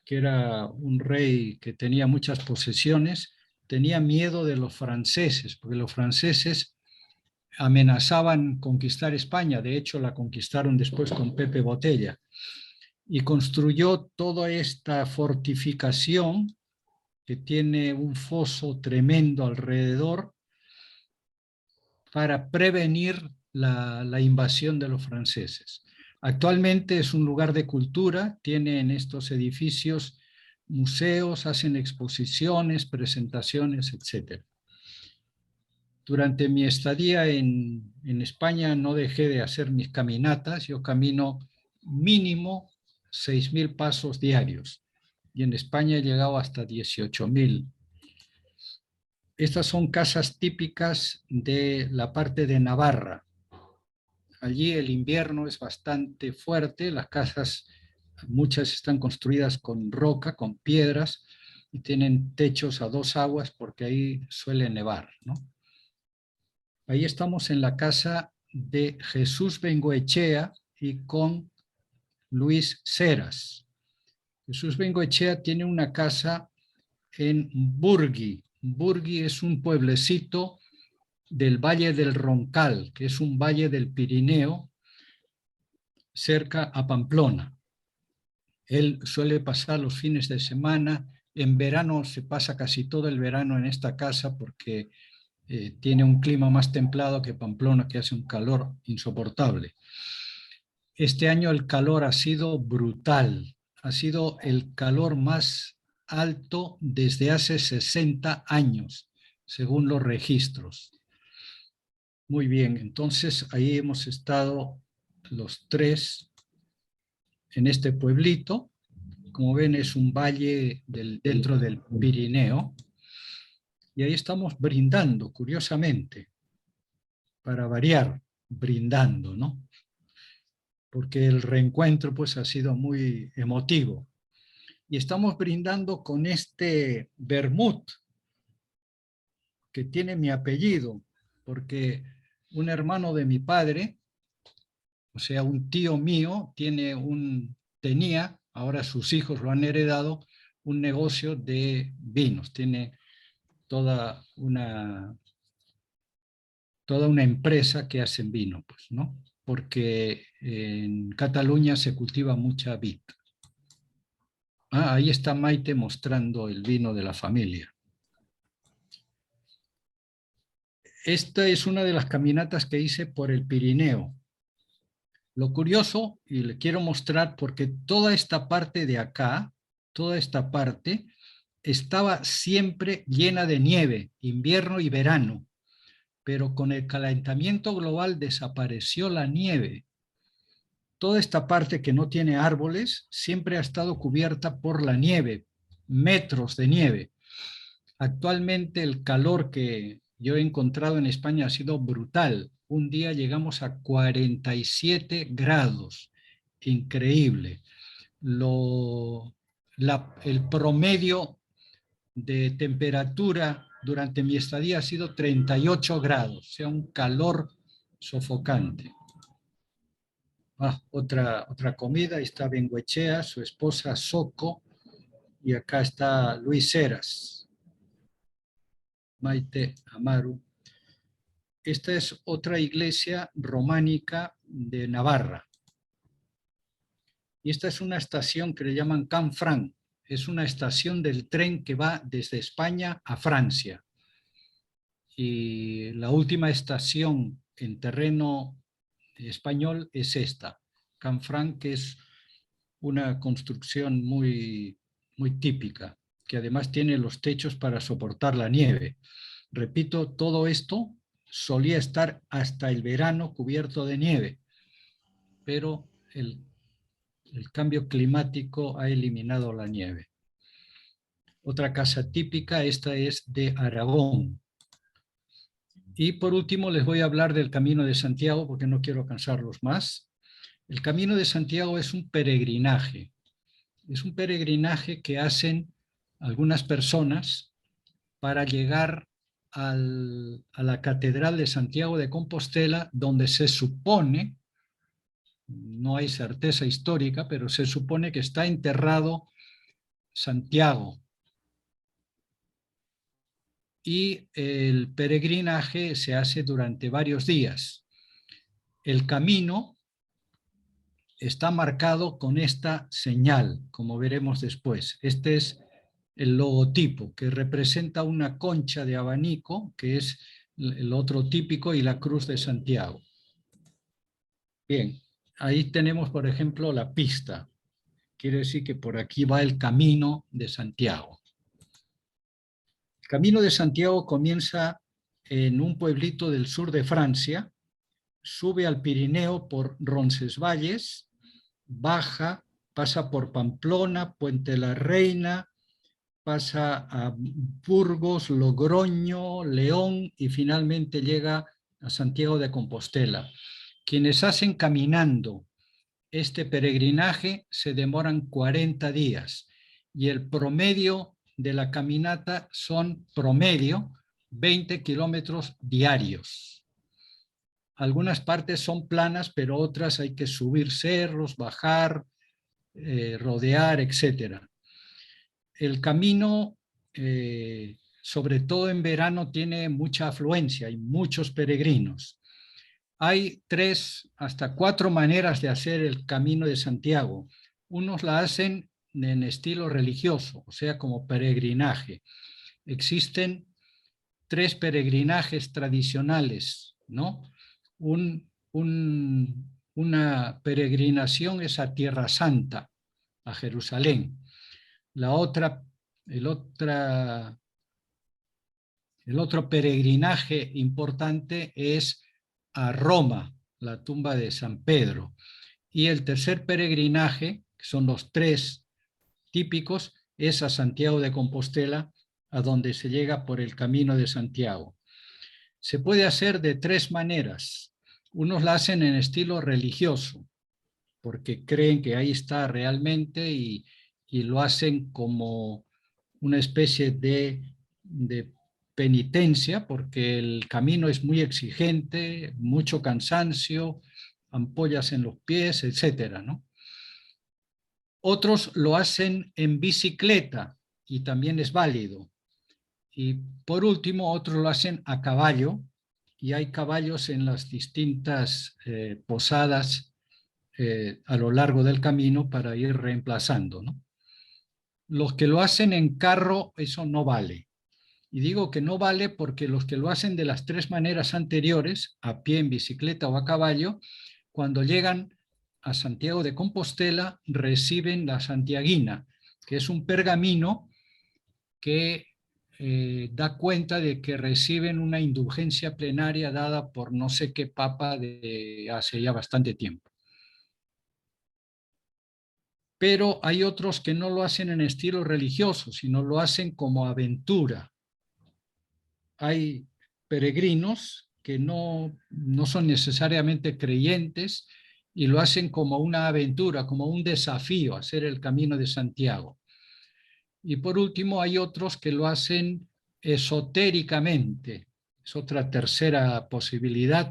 que era un rey que tenía muchas posesiones, tenía miedo de los franceses, porque los franceses amenazaban conquistar España. De hecho, la conquistaron después con Pepe Botella. Y construyó toda esta fortificación que tiene un foso tremendo alrededor para prevenir la invasión de los franceses. Actualmente es un lugar de cultura, tiene en estos edificios museos, hacen exposiciones, presentaciones, etc. Durante mi estadía en España no dejé de hacer mis caminatas. Yo camino mínimo 6.000 pasos diarios y en España he llegado hasta 18.000. Estas son casas típicas de la parte de Navarra. Allí el invierno es bastante fuerte, las casas, muchas están construidas con roca, con piedras, y tienen techos a 2 aguas porque ahí suele nevar, ¿no? Ahí estamos en la casa de Jesús Bengoechea y con Luis Seras. Jesús Bengoechea tiene una casa en Burgui. Burgui es un pueblecito del Valle del Roncal, que es un valle del Pirineo, cerca a Pamplona. Él suele pasar los fines de semana. En verano se pasa casi todo el verano en esta casa porque tiene un clima más templado que Pamplona, que hace un calor insoportable. Este año el calor ha sido brutal. Ha sido el calor más alto desde hace 60 años, según los registros. Muy bien, entonces ahí hemos estado los tres en este pueblito. Como ven, es un valle dentro del Pirineo. Y ahí estamos brindando, curiosamente, para variar, brindando, ¿no? Porque el reencuentro pues ha sido muy emotivo. Y estamos brindando con este vermut, que tiene mi apellido, porque un hermano de mi padre, o sea, un tío mío, tenía, ahora sus hijos lo han heredado, un negocio de vinos. Tiene toda una empresa que hace vino, pues, ¿no? Porque en Cataluña se cultiva mucha vid. Ah, ahí está Maite mostrando el vino de la familia. Esta es una de las caminatas que hice por el Pirineo. Lo curioso, y le quiero mostrar, porque toda esta parte de acá, toda esta parte, estaba siempre llena de nieve, invierno y verano. Pero con el calentamiento global desapareció la nieve. Toda esta parte que no tiene árboles siempre ha estado cubierta por la nieve, metros de nieve. Actualmente el calor que yo he encontrado en España ha sido brutal. Un día llegamos a 47 grados, increíble. El promedio de temperatura durante mi estadía ha sido 38 grados, o sea, un calor sofocante. Otra comida, ahí está Bengoechea, su esposa Soco, y acá está Luis Seras, Maite Amaru. Esta es otra iglesia románica de Navarra. Y esta es una estación que le llaman Canfranc. Es una estación del tren que va desde España a Francia. Y la última estación en terreno español es esta, Canfranc, que es una construcción muy típica, que además tiene los techos para soportar la nieve. Repito, todo esto solía estar hasta el verano cubierto de nieve, pero el cambio climático ha eliminado la nieve. Otra casa típica, esta es de Aragón. Y por último les voy a hablar del Camino de Santiago, porque no quiero cansarlos más. El Camino de Santiago es un peregrinaje. Es un peregrinaje que hacen algunas personas para llegar a la Catedral de Santiago de Compostela, donde se supone, no hay certeza histórica, pero se supone que está enterrado Santiago. Y el peregrinaje se hace durante varios días. El camino está marcado con esta señal, como veremos después. Este es el logotipo, que representa una concha de abanico, que es el otro típico, y la cruz de Santiago. Bien, ahí tenemos, por ejemplo, la pista. Quiere decir que por aquí va el Camino de Santiago. El Camino de Santiago comienza en un pueblito del sur de Francia, sube al Pirineo por Roncesvalles, baja, pasa por Pamplona, Puente la Reina, pasa a Burgos, Logroño, León y finalmente llega a Santiago de Compostela. Quienes hacen caminando este peregrinaje se demoran 40 días y el promedio de la caminata son promedio 20 kilómetros diarios. Algunas partes son planas, pero otras hay que subir cerros, bajar, rodear, etc. El camino, sobre todo en verano, tiene mucha afluencia, hay muchos peregrinos. Hay 3 hasta 4 maneras de hacer el Camino de Santiago. Unos la hacen en estilo religioso, o sea, como peregrinaje. Existen 3 peregrinajes tradicionales, ¿no? Una peregrinación es a Tierra Santa, a Jerusalén. El otro peregrinaje importante es a Roma, la tumba de San Pedro. Y el tercer peregrinaje, que son los 3 típicos, es a Santiago de Compostela, a donde se llega por el Camino de Santiago. Se puede hacer de 3 maneras. Unos la hacen en estilo religioso, porque creen que ahí está realmente y lo hacen como una especie de penitencia, porque el camino es muy exigente, mucho cansancio, ampollas en los pies, etcétera, ¿no? Otros lo hacen en bicicleta y también es válido. Y por último, otros lo hacen a caballo y hay caballos en las distintas posadas a lo largo del camino para ir reemplazando, ¿no? Los que lo hacen en carro, eso no vale. Y digo que no vale porque los que lo hacen de las 3 maneras anteriores, a pie, en bicicleta o a caballo, cuando llegan a Santiago de Compostela reciben la santiaguina, que es un pergamino que da cuenta de que reciben una indulgencia plenaria dada por no sé qué papa de hace ya bastante tiempo. Pero hay otros que no lo hacen en estilo religioso, sino lo hacen como aventura. Hay peregrinos que no son necesariamente creyentes y lo hacen como una aventura, como un desafío, hacer el Camino de Santiago. Y por último, hay otros que lo hacen esotéricamente. Es otra tercera posibilidad.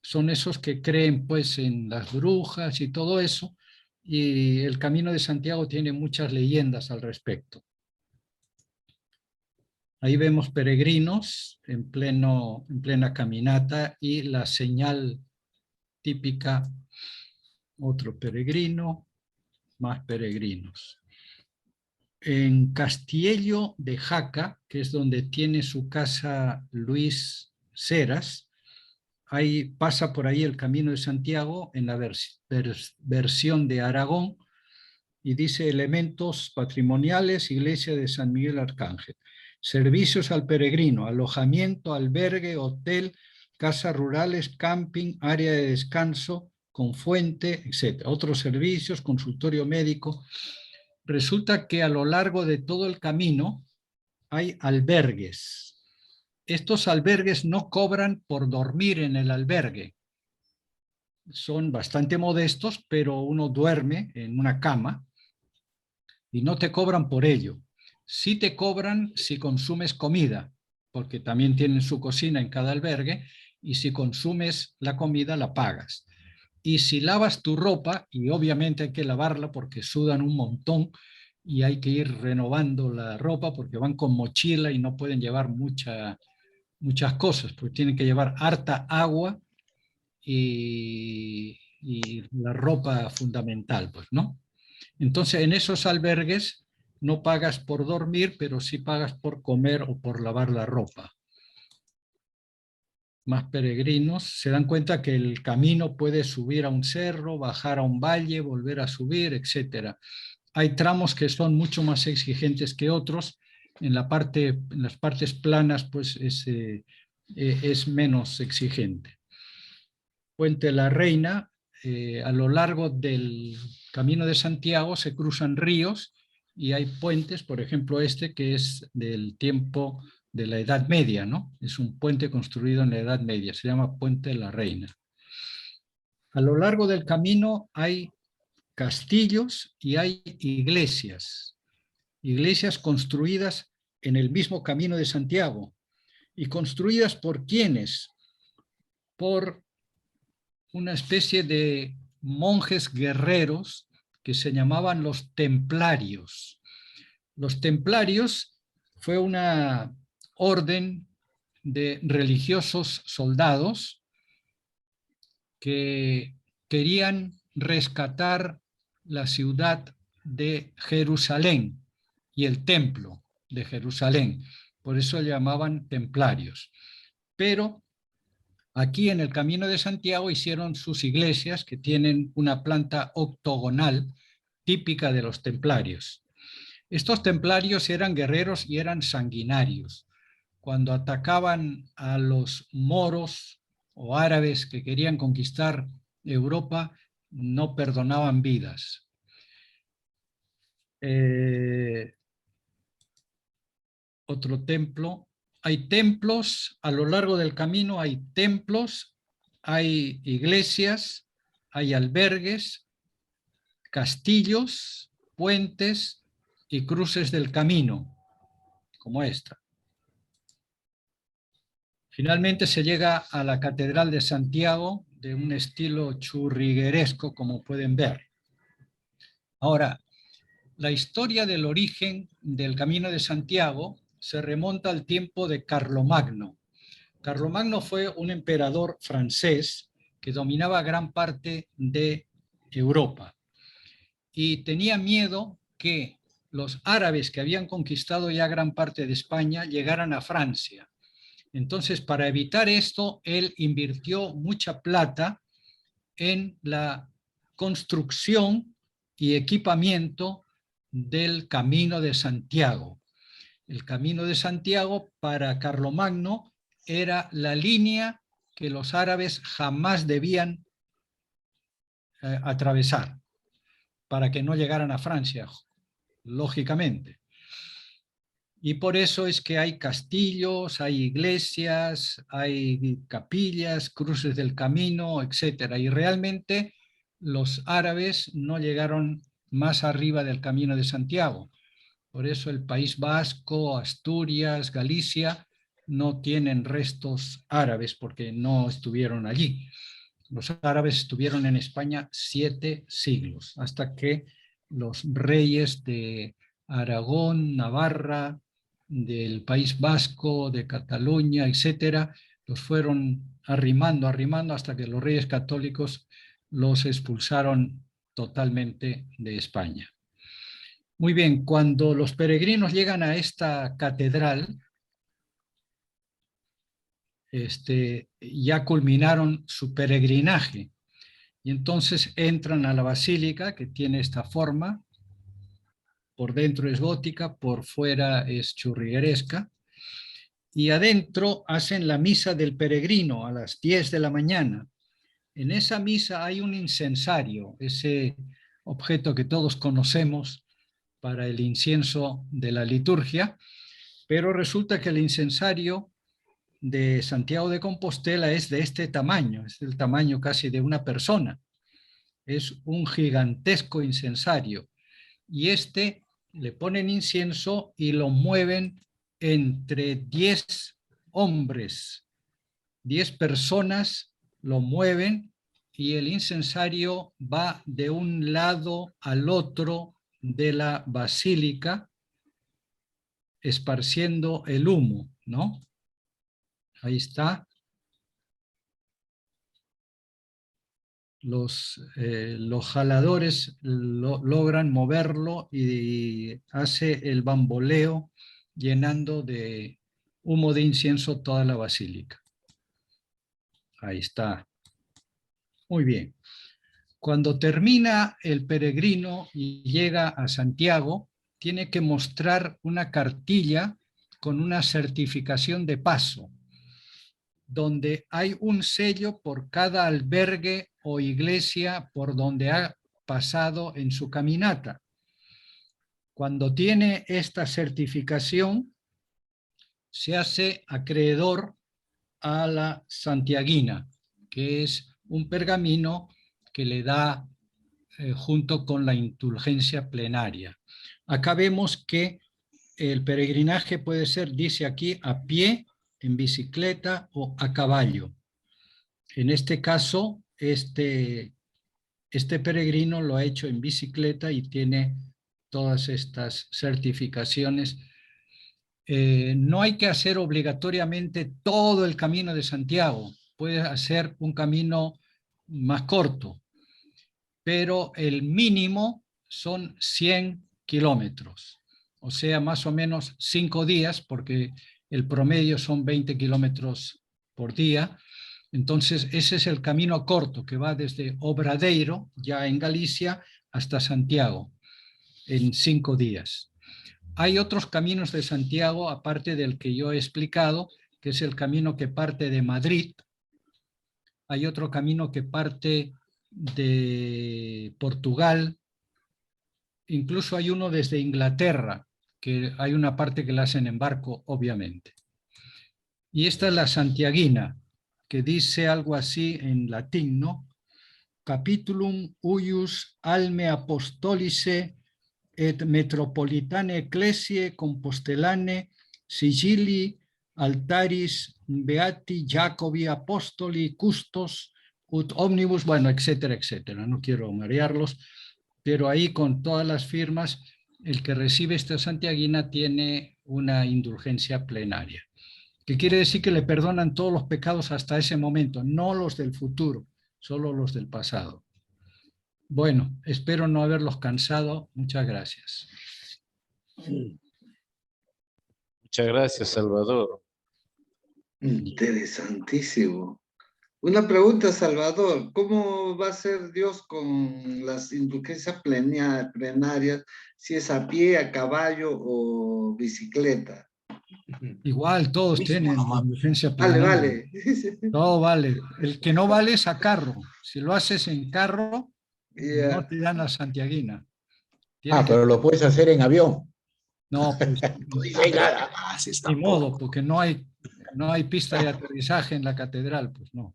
Son esos que creen pues en las brujas y todo eso. Y el Camino de Santiago tiene muchas leyendas al respecto. Ahí vemos peregrinos en plena caminata y la señal típica, otro peregrino, más peregrinos. En Castiello de Jaca, que es donde tiene su casa Luis Seras, pasa por ahí el Camino de Santiago en la versión de Aragón y dice elementos patrimoniales, iglesia de San Miguel Arcángel, servicios al peregrino, alojamiento, albergue, hotel, casas rurales, camping, área de descanso, con fuente, etc. Otros servicios, consultorio médico. Resulta que a lo largo de todo el camino hay albergues. Estos albergues no cobran por dormir en el albergue. Son bastante modestos, pero uno duerme en una cama y no te cobran por ello. Sí te cobran si consumes comida, porque también tienen su cocina en cada albergue, y si consumes la comida la pagas. Y si lavas tu ropa, y obviamente hay que lavarla porque sudan un montón y hay que ir renovando la ropa porque van con mochila y no pueden llevar muchas cosas, porque tienen que llevar harta agua y la ropa fundamental, pues, ¿no? Entonces, en esos albergues no pagas por dormir, pero sí pagas por comer o por lavar la ropa. Más peregrinos se dan cuenta que el camino puede subir a un cerro, bajar a un valle, volver a subir, etc. Hay tramos que son mucho más exigentes que otros. En las partes planas, pues es menos exigente. Puente de la Reina, a lo largo del Camino de Santiago se cruzan ríos y hay puentes, por ejemplo este que es del tiempo de la Edad Media, ¿no? Es un puente construido en la Edad Media, se llama Puente de la Reina. A lo largo del camino hay castillos y hay iglesias construidas en el mismo Camino de Santiago. ¿Y construidas por quiénes? Por una especie de monjes guerreros que se llamaban los templarios. Los templarios fue una orden de religiosos soldados que querían rescatar la ciudad de Jerusalén y el templo de Jerusalén. Por eso llamaban templarios. Pero aquí en el Camino de Santiago hicieron sus iglesias que tienen una planta octogonal típica de los templarios. Estos templarios eran guerreros y eran sanguinarios. Cuando atacaban a los moros o árabes que querían conquistar Europa, no perdonaban vidas. Otro templo. Hay templos, a lo largo del camino hay templos, hay iglesias, hay albergues, castillos, puentes y cruces del camino, como esta. Finalmente se llega a la Catedral de Santiago, de un estilo churrigueresco, como pueden ver. Ahora, la historia del origen del Camino de Santiago se remonta al tiempo de Carlomagno. Carlomagno fue un emperador francés que dominaba gran parte de Europa y tenía miedo que los árabes que habían conquistado ya gran parte de España llegaran a Francia. Entonces, para evitar esto, él invirtió mucha plata en la construcción y equipamiento del Camino de Santiago. El Camino de Santiago para Carlomagno era la línea que los árabes jamás debían atravesar para que no llegaran a Francia, lógicamente. Y por eso es que hay castillos, hay iglesias, hay capillas, cruces del camino, etc. Y realmente los árabes no llegaron más arriba del Camino de Santiago. Por eso el País Vasco, Asturias, Galicia no tienen restos árabes porque no estuvieron allí. Los árabes estuvieron en España 7 siglos, hasta que los reyes de Aragón, Navarra, del País Vasco, de Cataluña, etcétera, los fueron arrimando hasta que los reyes católicos los expulsaron totalmente de España. Muy bien, cuando los peregrinos llegan a esta catedral, ya culminaron su peregrinaje y entonces entran a la basílica, que tiene esta forma. Por dentro es gótica, por fuera es churrigueresca, y adentro hacen la misa del peregrino a las 10 de la mañana. En esa misa hay un incensario, ese objeto que todos conocemos para el incienso de la liturgia, pero resulta que el incensario de Santiago de Compostela es de este tamaño, es del tamaño casi de una persona. Es un gigantesco incensario, y le ponen incienso y lo mueven entre 10 hombres, 10 personas lo mueven, y el incensario va de un lado al otro de la basílica esparciendo el humo, ¿no? Ahí está. Los jaladores logran moverlo y hace el bamboleo llenando de humo de incienso toda la basílica. Ahí está. Muy bien. Cuando termina el peregrino y llega a Santiago, tiene que mostrar una cartilla con una certificación de paso, donde hay un sello por cada albergue o iglesia por donde ha pasado en su caminata. Cuando tiene esta certificación, se hace acreedor a la santiaguina, que es un pergamino que le da junto con la indulgencia plenaria. Acá vemos que el peregrinaje puede ser, dice aquí, a pie, en bicicleta o a caballo. En este caso, este peregrino lo ha hecho en bicicleta y tiene todas estas certificaciones. No hay que hacer obligatoriamente todo el camino de Santiago. Puedes hacer un camino más corto, pero el mínimo son 100 kilómetros. O sea, más o menos 5 días, porque el promedio son 20 kilómetros por día. Entonces, ese es el camino corto que va desde Obradeiro, ya en Galicia, hasta Santiago, en 5 días. Hay otros caminos de Santiago, aparte del que yo he explicado, que es el camino que parte de Madrid. Hay otro camino que parte de Portugal. Incluso hay uno desde Inglaterra, que hay una parte que la hacen en barco, obviamente. Y esta es la santiaguina, que dice algo así en latín, ¿no? Capitulum huius alme apostolice et metropolitane ecclesiae compostelane sigilli altaris beati Jacobi apostoli custos ut omnibus, bueno, etcétera, etcétera. No quiero marearlos, pero ahí con todas las firmas, el que recibe esta santiaguina tiene una indulgencia plenaria, que quiere decir que le perdonan todos los pecados hasta ese momento, no los del futuro, solo los del pasado. Bueno, espero no haberlos cansado. Muchas gracias. Muchas gracias, Salvador. Interesantísimo. Una pregunta, Salvador. ¿Cómo va a ser Dios con las indulgencias plenarias, si es a pie, a caballo o bicicleta? Igual, todos tienen indulgencia Vale, plenaria. vale. Todo vale. El que no vale es a carro. Si lo haces en carro, Ya. no te dan la santiaguina. Pero lo puedes hacer en avión. No, pues No dice nada. ni modo, porque no hay pista de aterrizaje en la catedral, pues no.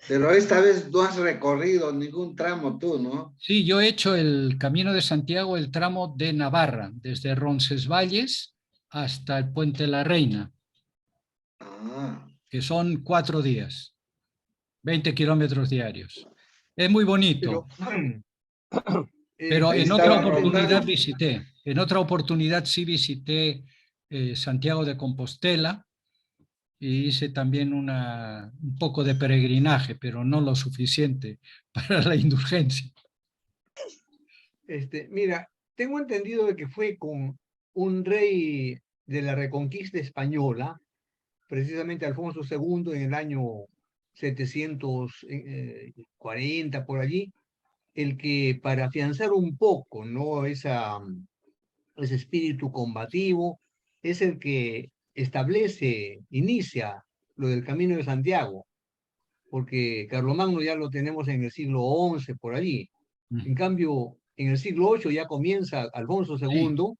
Pero esta vez no has recorrido ningún tramo tú, ¿no? Sí, yo he hecho el Camino de Santiago, el tramo de Navarra, desde Roncesvalles hasta el Puente la Reina, Ah, que son 4 días, 20 kilómetros diarios. Es muy bonito, pero ahí en está otra la oportunidad ronda. en otra oportunidad sí visité Santiago de Compostela y hice también un poco de peregrinaje, pero no lo suficiente para la indulgencia. Mira, tengo entendido de que fue con un rey de la Reconquista española, precisamente Alfonso II, en el año 740 por allí, el que para afianzar un poco, ¿no? Ese espíritu combativo, es el que inicia lo del Camino de Santiago, porque Carlomagno ya lo tenemos en el siglo XI por allí. En cambio, en el siglo VIII ya comienza Alfonso II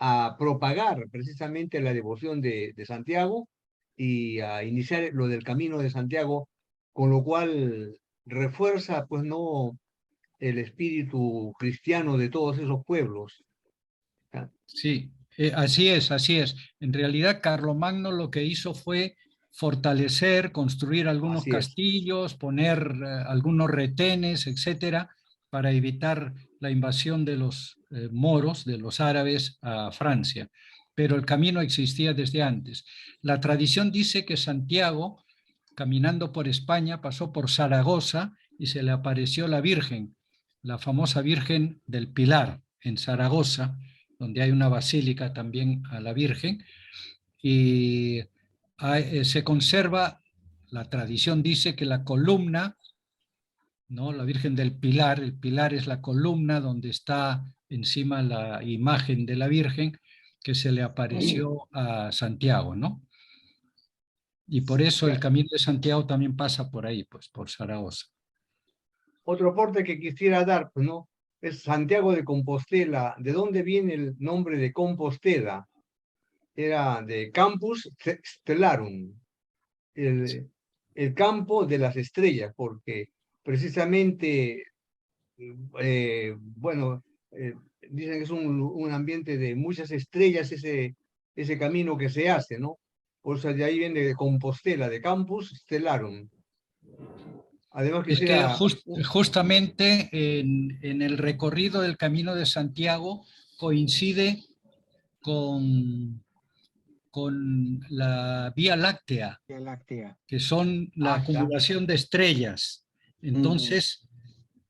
a propagar precisamente la devoción de Santiago y a iniciar lo del Camino de Santiago, con lo cual refuerza, pues no, el espíritu cristiano de todos esos pueblos. Sí, así es, así es. En realidad, Carlomagno lo que hizo fue fortalecer, construir algunos Así es. castillos, poner algunos retenes, etcétera, para evitar la invasión de los moros, de los árabes a Francia. Pero el camino existía desde antes. La tradición dice que Santiago, caminando por España, pasó por Zaragoza y se le apareció la Virgen, la famosa Virgen del Pilar, en Zaragoza, donde hay una basílica también a la Virgen, y se conserva, la tradición dice que la columna, ¿no? La Virgen del Pilar, el pilar es la columna donde está encima la imagen de la Virgen que se le apareció a Santiago, ¿no? Y por eso el Camino de Santiago también pasa por ahí, pues por Zaragoza. Otro aporte que quisiera dar, pues, ¿no? Es Santiago de Compostela. ¿De dónde viene el nombre de Compostela? Era de Campus Stellarum, el campo de las estrellas, porque precisamente, bueno, dicen que es un ambiente de muchas estrellas ese camino que se hace, ¿no? Por eso de ahí viene de Compostela, de Campus Stellarum. Además que Es que sea... justamente en el recorrido del Camino de Santiago coincide con la Vía Láctea, Vía Láctea. que son la está. acumulación de estrellas. Entonces,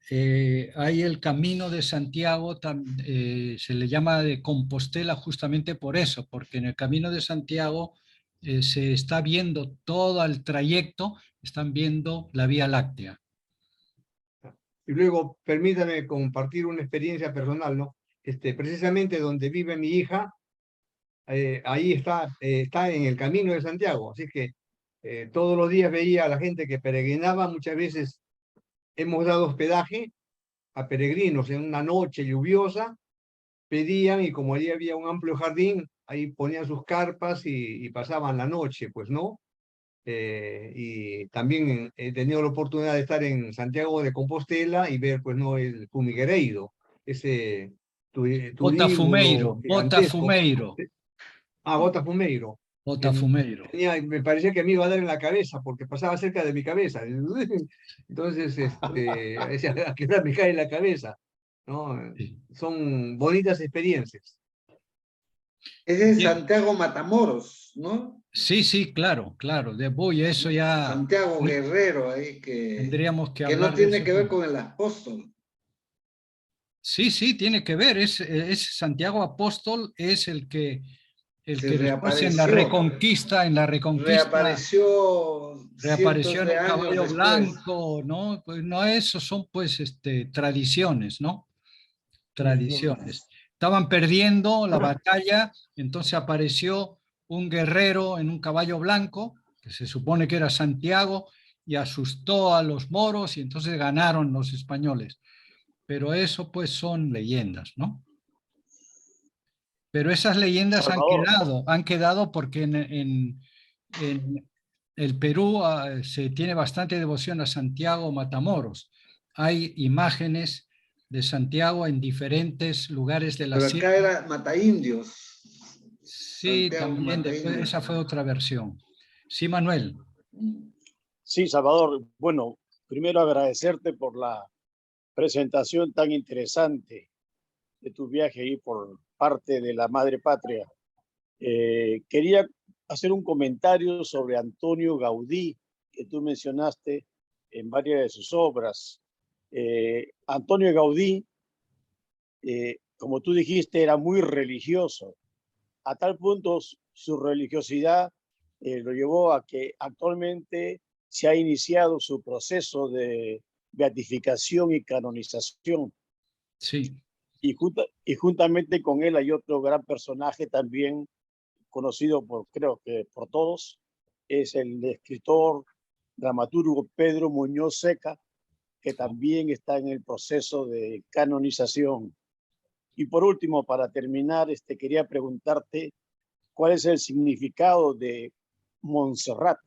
hay el Camino de Santiago, se le llama de Compostela justamente por eso, porque en el Camino de Santiago se está viendo todo el trayecto, están viendo la Vía Láctea. Y luego, permítame compartir una experiencia personal, ¿no? Precisamente donde vive mi hija, ahí está en el Camino de Santiago, así que todos los días veía a la gente que peregrinaba, muchas veces hemos dado hospedaje a peregrinos en una noche lluviosa, pedían y como allí había un amplio jardín, ahí ponían sus carpas y pasaban la noche, pues, ¿no? Y también he tenido la oportunidad de estar en Santiago de Compostela y ver, pues, no, el Fumiguereiro, ese Botafumeiro, turíbulo gigantesco. Botafumeiro, Botafumeiro. Botafumeiro. Me parecía que me iba a dar en la cabeza porque pasaba cerca de mi cabeza. Entonces, decía, a qué hora me cae en la cabeza, ¿no? Sí. Son bonitas experiencias. Ese es Bien. Santiago Matamoros, ¿no? Sí, sí, claro, claro. De Boy, eso ya Santiago Guerrero, ahí tendríamos que que no hablar de tiene eso. que ver con el apóstol. Sí, sí, tiene que ver. Es Santiago Apóstol es el que Se después reapareció. en la reconquista Reapareció reapareció cientos en de un años caballo después. blanco, ¿no? Pues no, eso son pues tradiciones, ¿no? Tradiciones. Tradiciones. Estaban perdiendo la batalla, entonces apareció un guerrero en un caballo blanco, que se supone que era Santiago, y asustó a los moros y entonces ganaron los españoles. Pero eso pues son leyendas, ¿no? Pero esas leyendas Salvador, han quedado porque en el Perú se tiene bastante devoción a Santiago Matamoros. Hay imágenes de Santiago en diferentes lugares de la Pero acá sierra. era Mataindios. Sí, Santiago también después, Mataindios. esa fue otra versión. Sí, Manuel. sí, Salvador, bueno, primero agradecerte por la presentación tan interesante de tu viaje ahí por parte de la madre patria. Quería hacer un comentario sobre Antonio Gaudí, que tú mencionaste en varias de sus obras. Antonio Gaudí, como tú dijiste, era muy religioso. A tal punto su religiosidad lo llevó a que actualmente se ha iniciado su proceso de beatificación y canonización. Sí. Y juntamente con él hay otro gran personaje también conocido creo que por todos, es el escritor, dramaturgo Pedro Muñoz Seca, que también está en el proceso de canonización. Y por último, para terminar, quería preguntarte cuál es el significado de Montserrat.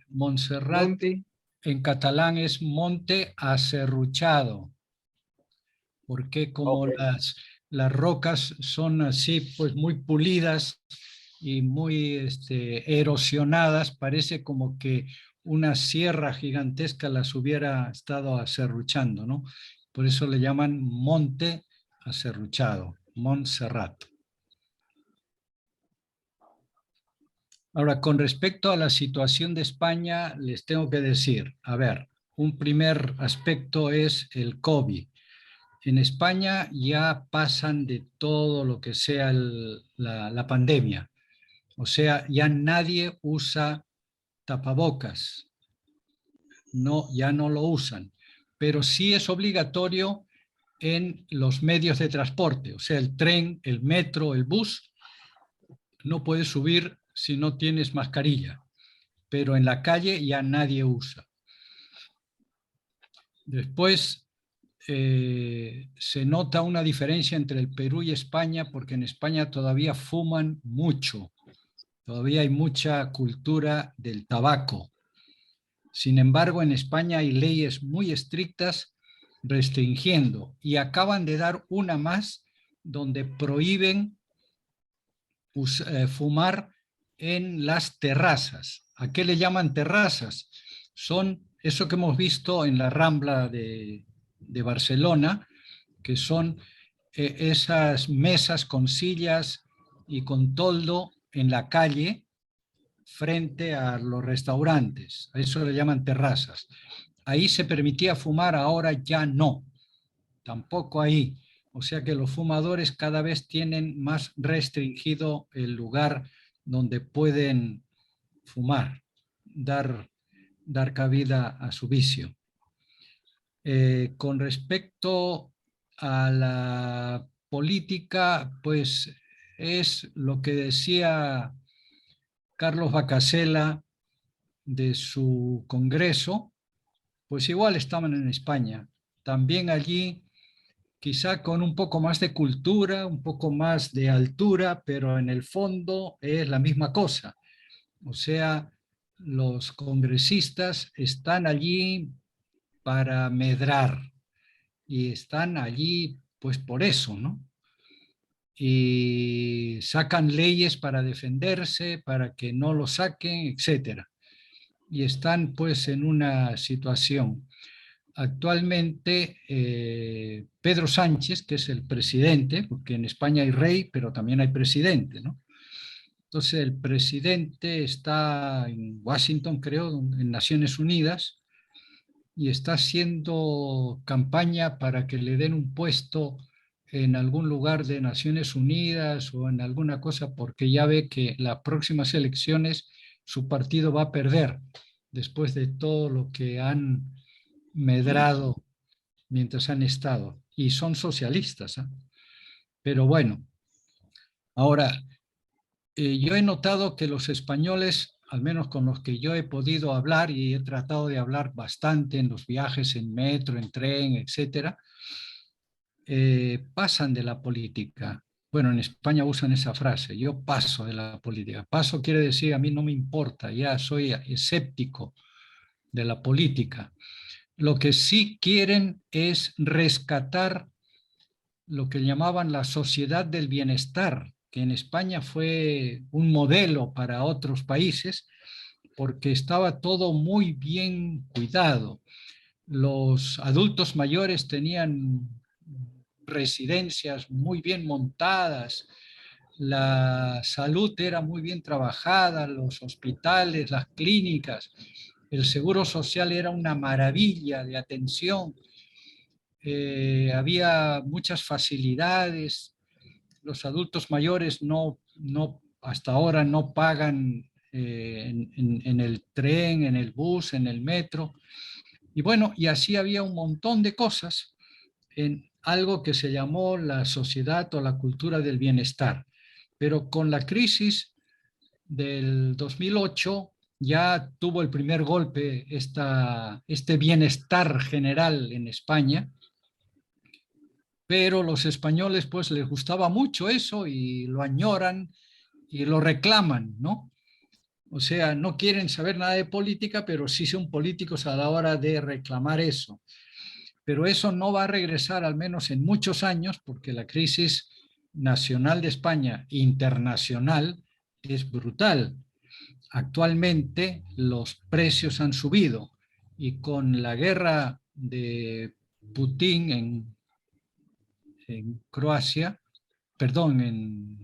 Montserrat Monte. en catalán es monte aserruchado, porque como Okay. las rocas son así, pues muy pulidas y muy erosionadas, parece como que una sierra gigantesca las hubiera estado aserruchando, ¿no? Por eso le llaman monte aserruchado, Montserrat. Ahora, con respecto a la situación de España, les tengo que decir, a ver, un primer aspecto es el COVID. En España ya pasan de todo lo que sea la pandemia. O sea, ya nadie usa tapabocas. No, ya no lo usan. Pero sí es obligatorio en los medios de transporte. O sea, el tren, el metro, el bus, no puedes subir si no tienes mascarilla. Pero en la calle ya nadie usa. Después, se nota una diferencia entre el Perú y España porque en España todavía fuman mucho, todavía hay mucha cultura del tabaco. Sin embargo, en España hay leyes muy estrictas restringiendo y acaban de dar una más donde prohíben fumar en las terrazas. ¿A qué le llaman terrazas? Son eso que hemos visto en la Rambla de Barcelona, que son esas mesas con sillas y con toldo en la calle frente a los restaurantes. A eso le llaman terrazas. Ahí se permitía fumar, ahora ya no. Tampoco ahí. O sea que los fumadores cada vez tienen más restringido el lugar donde pueden fumar, dar cabida a su vicio. Con respecto a la política, pues es lo que decía Carlos Bacasela de su congreso, pues igual estaban en España. También allí, quizá con un poco más de cultura, un poco más de altura, pero en el fondo es la misma cosa. O sea, los congresistas están allí para medrar y están allí pues por eso, ¿no? Y sacan leyes para defenderse, para que no lo saquen, etcétera. Y están pues en una situación. Actualmente Pedro Sánchez, que es el presidente, porque en España hay rey, pero también hay presidente, ¿no? Entonces el presidente está en Washington, creo, en Naciones Unidas, y está haciendo campaña para que le den un puesto en algún lugar de Naciones Unidas o en alguna cosa, porque ya ve que las próximas elecciones su partido va a perder después de todo lo que han medrado mientras han estado. Y son socialistas, ¿eh? Pero bueno, ahora, yo he notado que los españoles, al menos con los que yo he podido hablar y he tratado de hablar bastante en los viajes en metro, en tren, etcétera, pasan de la política. Bueno, en España usan esa frase, yo paso de la política. Paso quiere decir a mí no me importa, ya soy escéptico de la política. Lo que sí quieren es rescatar lo que llamaban la sociedad del bienestar, que en España fue un modelo para otros países porque estaba todo muy bien cuidado. Los adultos mayores tenían residencias muy bien montadas, la salud era muy bien trabajada, los hospitales, las clínicas, el seguro social era una maravilla de atención, había muchas facilidades, los adultos mayores hasta ahora no pagan en el tren, en el bus, en el metro, y bueno, y así había un montón de cosas en algo que se llamó la sociedad o la cultura del bienestar. Pero con la crisis del 2008 ya tuvo el primer golpe este bienestar general en España, pero los españoles pues les gustaba mucho eso y lo añoran y lo reclaman, ¿no? O sea, no quieren saber nada de política, pero sí son políticos a la hora de reclamar eso. Pero eso no va a regresar al menos en muchos años porque la crisis nacional de España, internacional, es brutal. Actualmente los precios han subido y con la guerra de Putin en Croacia, perdón, en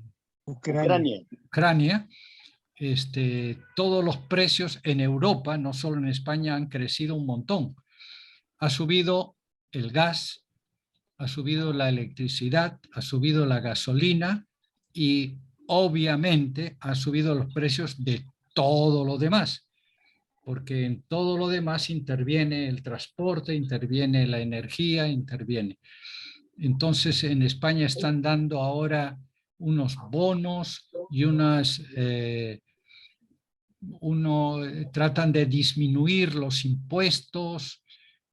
Ucrania, todos los precios en Europa, no solo en España, han crecido un montón. Ha subido el gas, ha subido la electricidad, ha subido la gasolina y obviamente ha subido los precios de todo lo demás, porque en todo lo demás interviene el transporte, interviene la energía, interviene. Entonces en España están dando ahora unos bonos y tratan de disminuir los impuestos,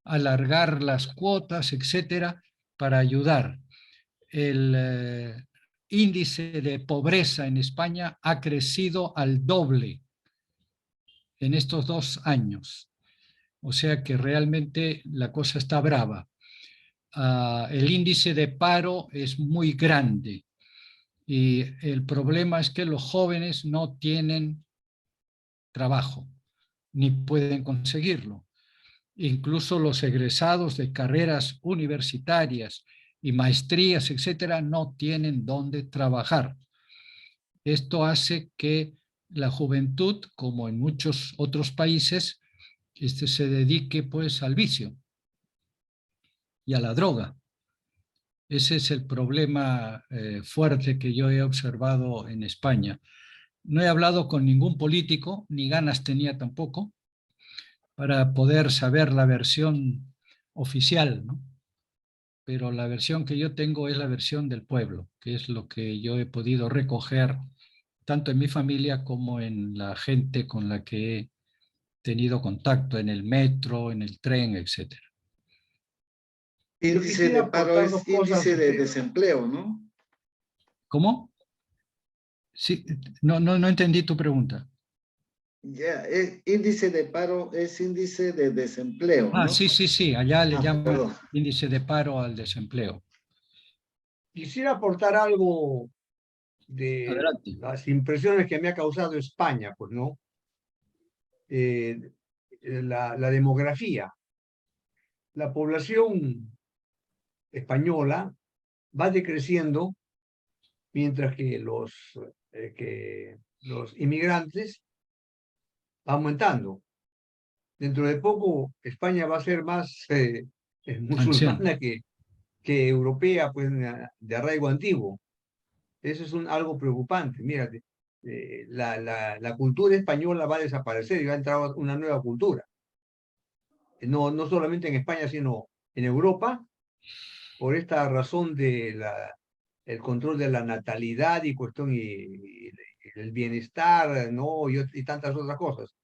alargar las cuotas, etcétera, para ayudar. El índice de pobreza en España ha crecido al doble en estos 2 años. O sea que realmente la cosa está brava. El índice de paro es muy grande y el problema es que los jóvenes no tienen trabajo ni pueden conseguirlo. Incluso los egresados de carreras universitarias y maestrías, etcétera, no tienen dónde trabajar. Esto hace que la juventud, como en muchos otros países, se dedique pues al vicio y a la droga. Ese es el problema fuerte que yo he observado en España. No he hablado con ningún político, ni ganas tenía tampoco, para poder saber la versión oficial, ¿no? Pero la versión que yo tengo es la versión del pueblo, que es lo que yo he podido recoger tanto en mi familia como en la gente con la que he tenido contacto en el metro, en el tren, etc. Yo Índice quisiera de paro aportar dos es cosas. índice de desempleo, ¿no? ¿Cómo? Sí, no entendí tu pregunta. Ya, índice de paro es índice de desempleo, Ah, ¿no? sí, allá le llaman Perdón. índice de paro al desempleo. Quisiera aportar algo de Adelante. las impresiones que me ha causado España, pues, ¿no? La demografía. La población española va decreciendo mientras que los inmigrantes van aumentando. Dentro de poco España va a ser más Anciano. musulmana que europea, pues de arraigo antiguo. Eso es algo preocupante. Mírate, la cultura española va a desaparecer y va a entrar una nueva cultura. No solamente en España, sino en Europa, por esta razón de el control de la natalidad y cuestión y el bienestar, ¿no? Y tantas otras cosas.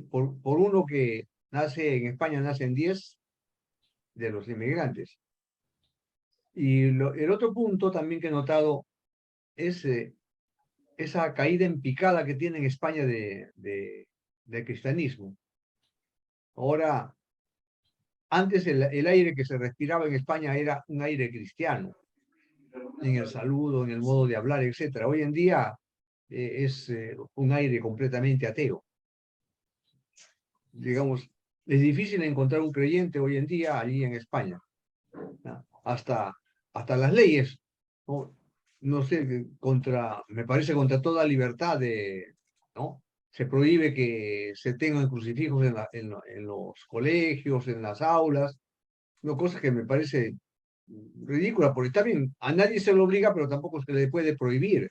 Por uno que nace en España, nacen 10 de los inmigrantes. Y el otro punto también que he notado es esa caída en picada que tiene en España de cristianismo. Ahora, antes el aire que se respiraba en España era un aire cristiano, en el saludo, en el modo de hablar, etc. Hoy en día es un aire completamente ateo. Digamos, es difícil encontrar un creyente hoy en día allí en España, ¿no? Hasta las leyes, no sé, me parece contra toda libertad ¿no? Se prohíbe que se tengan crucifijos en los colegios, en las aulas, no, cosas que me parece ridícula, porque está bien, a nadie se lo obliga, pero tampoco se le puede prohibir.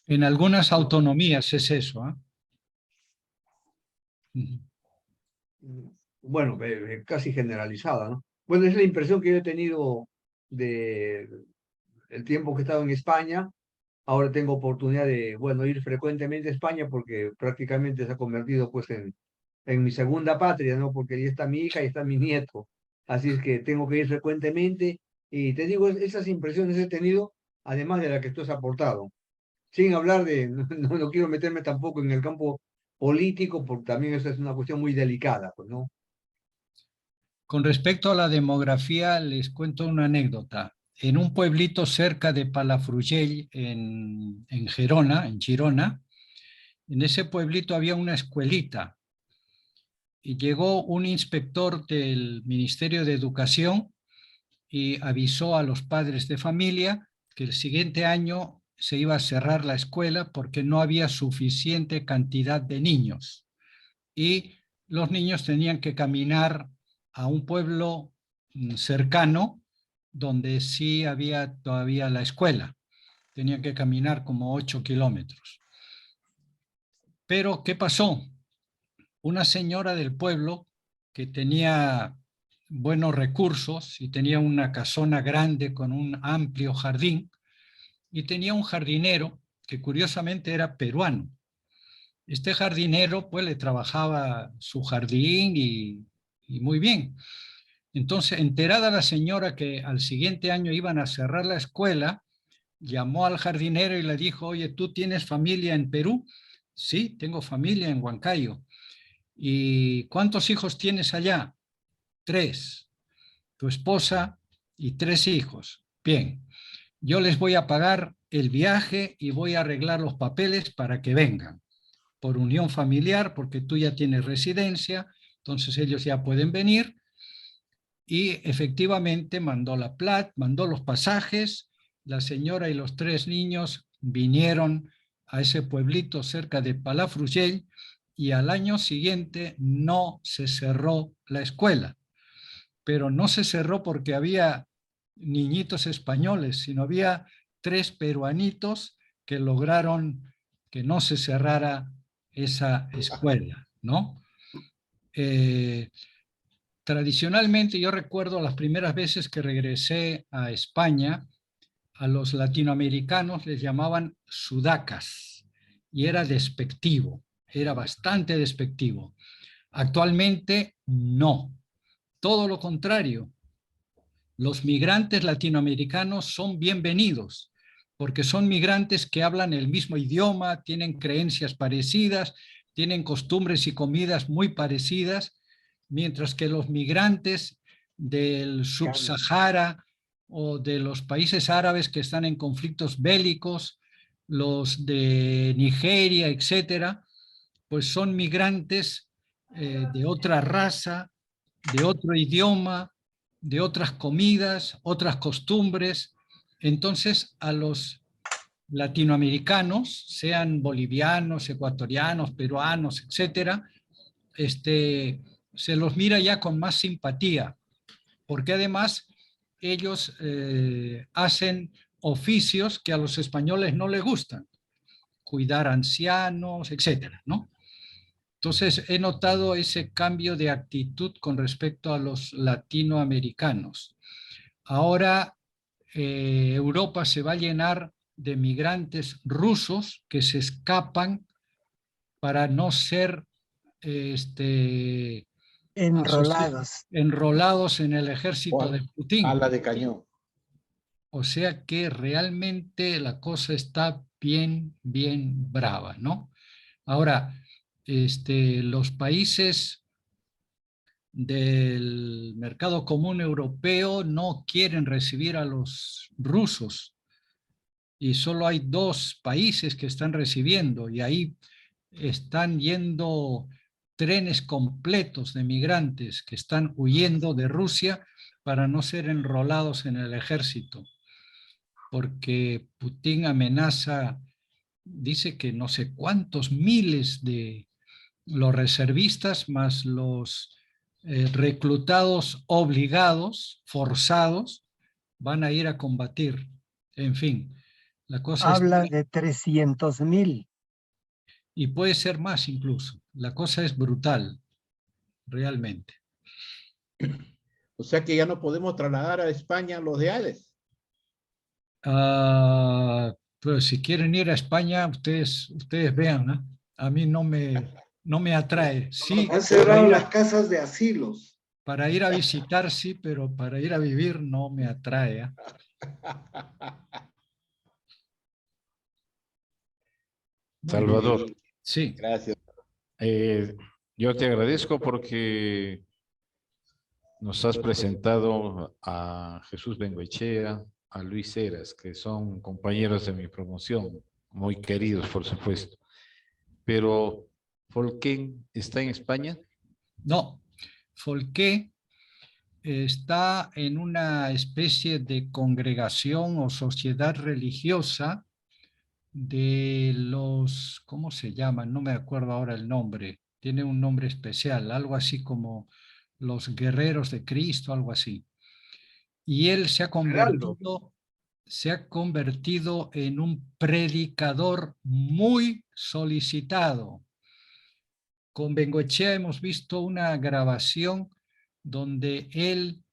En algunas autonomías es eso, ¿eh? Bueno, casi generalizada, ¿no? Bueno, es la impresión que yo he tenido el tiempo que he estado en España. Ahora tengo oportunidad de, bueno, ir frecuentemente a España porque prácticamente se ha convertido pues en mi segunda patria, ¿no? Porque ahí está mi hija y está mi nieto. Así es que tengo que ir frecuentemente y te digo, esas impresiones he tenido, además de la que tú has aportado. Sin hablar no quiero meterme tampoco en el campo político porque también esa es una cuestión muy delicada, pues, ¿no? Con respecto a la demografía, les cuento una anécdota. En un pueblito cerca de Palafrugell, en Gerona, en Girona, en ese pueblito había una escuelita y llegó un inspector del Ministerio de Educación y avisó a los padres de familia que el siguiente año se iba a cerrar la escuela porque no había suficiente cantidad de niños y los niños tenían que caminar a un pueblo cercano donde sí había todavía la escuela. Tenían que caminar como 8 kilómetros. Pero, ¿qué pasó? Una señora del pueblo que tenía buenos recursos y tenía una casona grande con un amplio jardín y tenía un jardinero que curiosamente era peruano. Este jardinero pues le trabajaba su jardín y muy bien. Entonces, enterada la señora que al siguiente año iban a cerrar la escuela, llamó al jardinero y le dijo, oye, ¿tú tienes familia en Perú? Sí, tengo familia en Huancayo. ¿Y cuántos hijos tienes allá? 3. Tu esposa y 3 hijos. Bien, yo les voy a pagar el viaje y voy a arreglar los papeles para que vengan. Por unión familiar, porque tú ya tienes residencia, entonces ellos ya pueden venir y efectivamente mandó la plata, mandó los pasajes, la señora y los 3 niños vinieron a ese pueblito cerca de Palafrugell y al año siguiente no se cerró la escuela, pero no se cerró porque había niñitos españoles, sino había 3 peruanitos que lograron que no se cerrara esa escuela, ¿no? Tradicionalmente, yo recuerdo las primeras veces que regresé a España, a los latinoamericanos les llamaban sudacas y era despectivo, era bastante despectivo. Actualmente no, todo lo contrario. Los migrantes latinoamericanos son bienvenidos porque son migrantes que hablan el mismo idioma, tienen creencias parecidas, tienen costumbres y comidas muy parecidas, mientras que los migrantes del Subsahara o de los países árabes que están en conflictos bélicos, los de Nigeria, etcétera, pues son migrantes de otra raza, de otro idioma, de otras comidas, otras costumbres. Entonces, a los latinoamericanos, sean bolivianos, ecuatorianos, peruanos, etcétera, se los mira ya con más simpatía, porque además ellos hacen oficios que a los españoles no les gustan, cuidar ancianos, etcétera, ¿no? Entonces he notado ese cambio de actitud con respecto a los latinoamericanos. Ahora Europa se va a llenar de migrantes rusos que se escapan para no ser enrolados en el ejército de Putin. Ala de cañón. O sea que realmente la cosa está bien, bien brava, ¿no? Ahora, los países del mercado común europeo no quieren recibir a los rusos y solo hay 2 países que están recibiendo y ahí están yendo trenes completos de migrantes que están huyendo de Rusia para no ser enrolados en el ejército, porque Putin amenaza, dice que no sé cuántos miles de los reservistas más los reclutados obligados, forzados, van a ir a combatir. En fin, la cosa habla de 300,000. Y puede ser más incluso. La cosa es brutal, realmente. O sea que ya no podemos trasladar a España los de Hades. Pero si quieren ir a España, ustedes vean, ¿no? A mí no me atrae. Sí, Han cerrado las casas de asilos. para ir a visitar sí, pero para ir a vivir no me atrae, ¿eh? Salvador, Sí. Gracias. yo te agradezco porque nos has presentado a Jesús Bengoechea, a Luis Heras, que son compañeros de mi promoción, muy queridos, por supuesto. Pero, ¿Folquén está en España? No, Folqué está en una especie de congregación o sociedad religiosa de los, ¿cómo se llaman? No me acuerdo ahora el nombre. Tiene un nombre especial, algo así como los guerreros de Cristo, algo así. Y él se ha convertido en un predicador muy solicitado. Con Bengoechea hemos visto una grabación donde él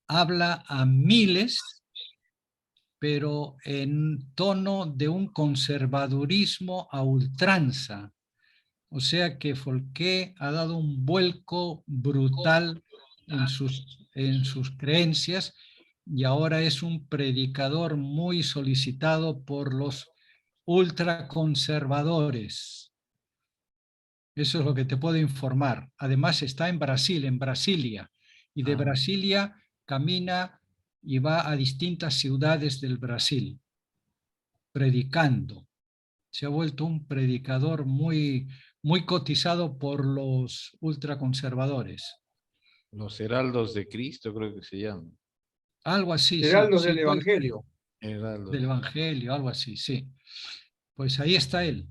habla a miles, pero en tono de un conservadurismo a ultranza. O sea que Folqué ha dado un vuelco brutal en sus creencias y ahora es un predicador muy solicitado por los ultraconservadores. Eso es lo que te puedo informar. Además está en Brasil, en Brasilia, y de Brasilia camina y va a distintas ciudades del Brasil, predicando. Se ha vuelto un predicador muy, muy cotizado por los ultraconservadores. Los heraldos de Cristo, creo que se llaman. Algo así, sí. Heraldos Sí, del Evangelio. Heraldos. del Evangelio, algo así, sí. Pues ahí está él.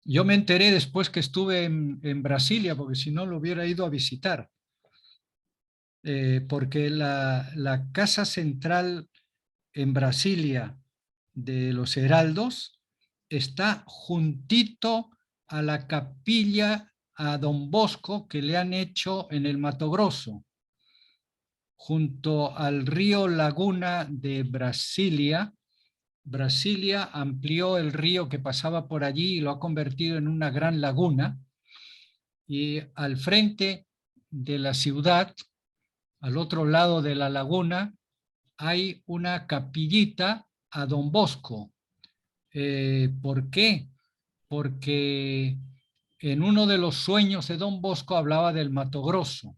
Yo me enteré después que estuve en Brasilia, porque si no lo hubiera ido a visitar. Porque la casa central en Brasilia de los Heraldos está juntito a la capilla a Don Bosco que le han hecho en el Mato Grosso, junto al río Laguna de Brasilia. Brasilia amplió el río que pasaba por allí y lo ha convertido en una gran laguna, y al frente de la ciudad, al otro lado de la laguna, hay una capillita a Don Bosco. ¿Por qué? Porque en uno de los sueños de Don Bosco hablaba del Mato Grosso,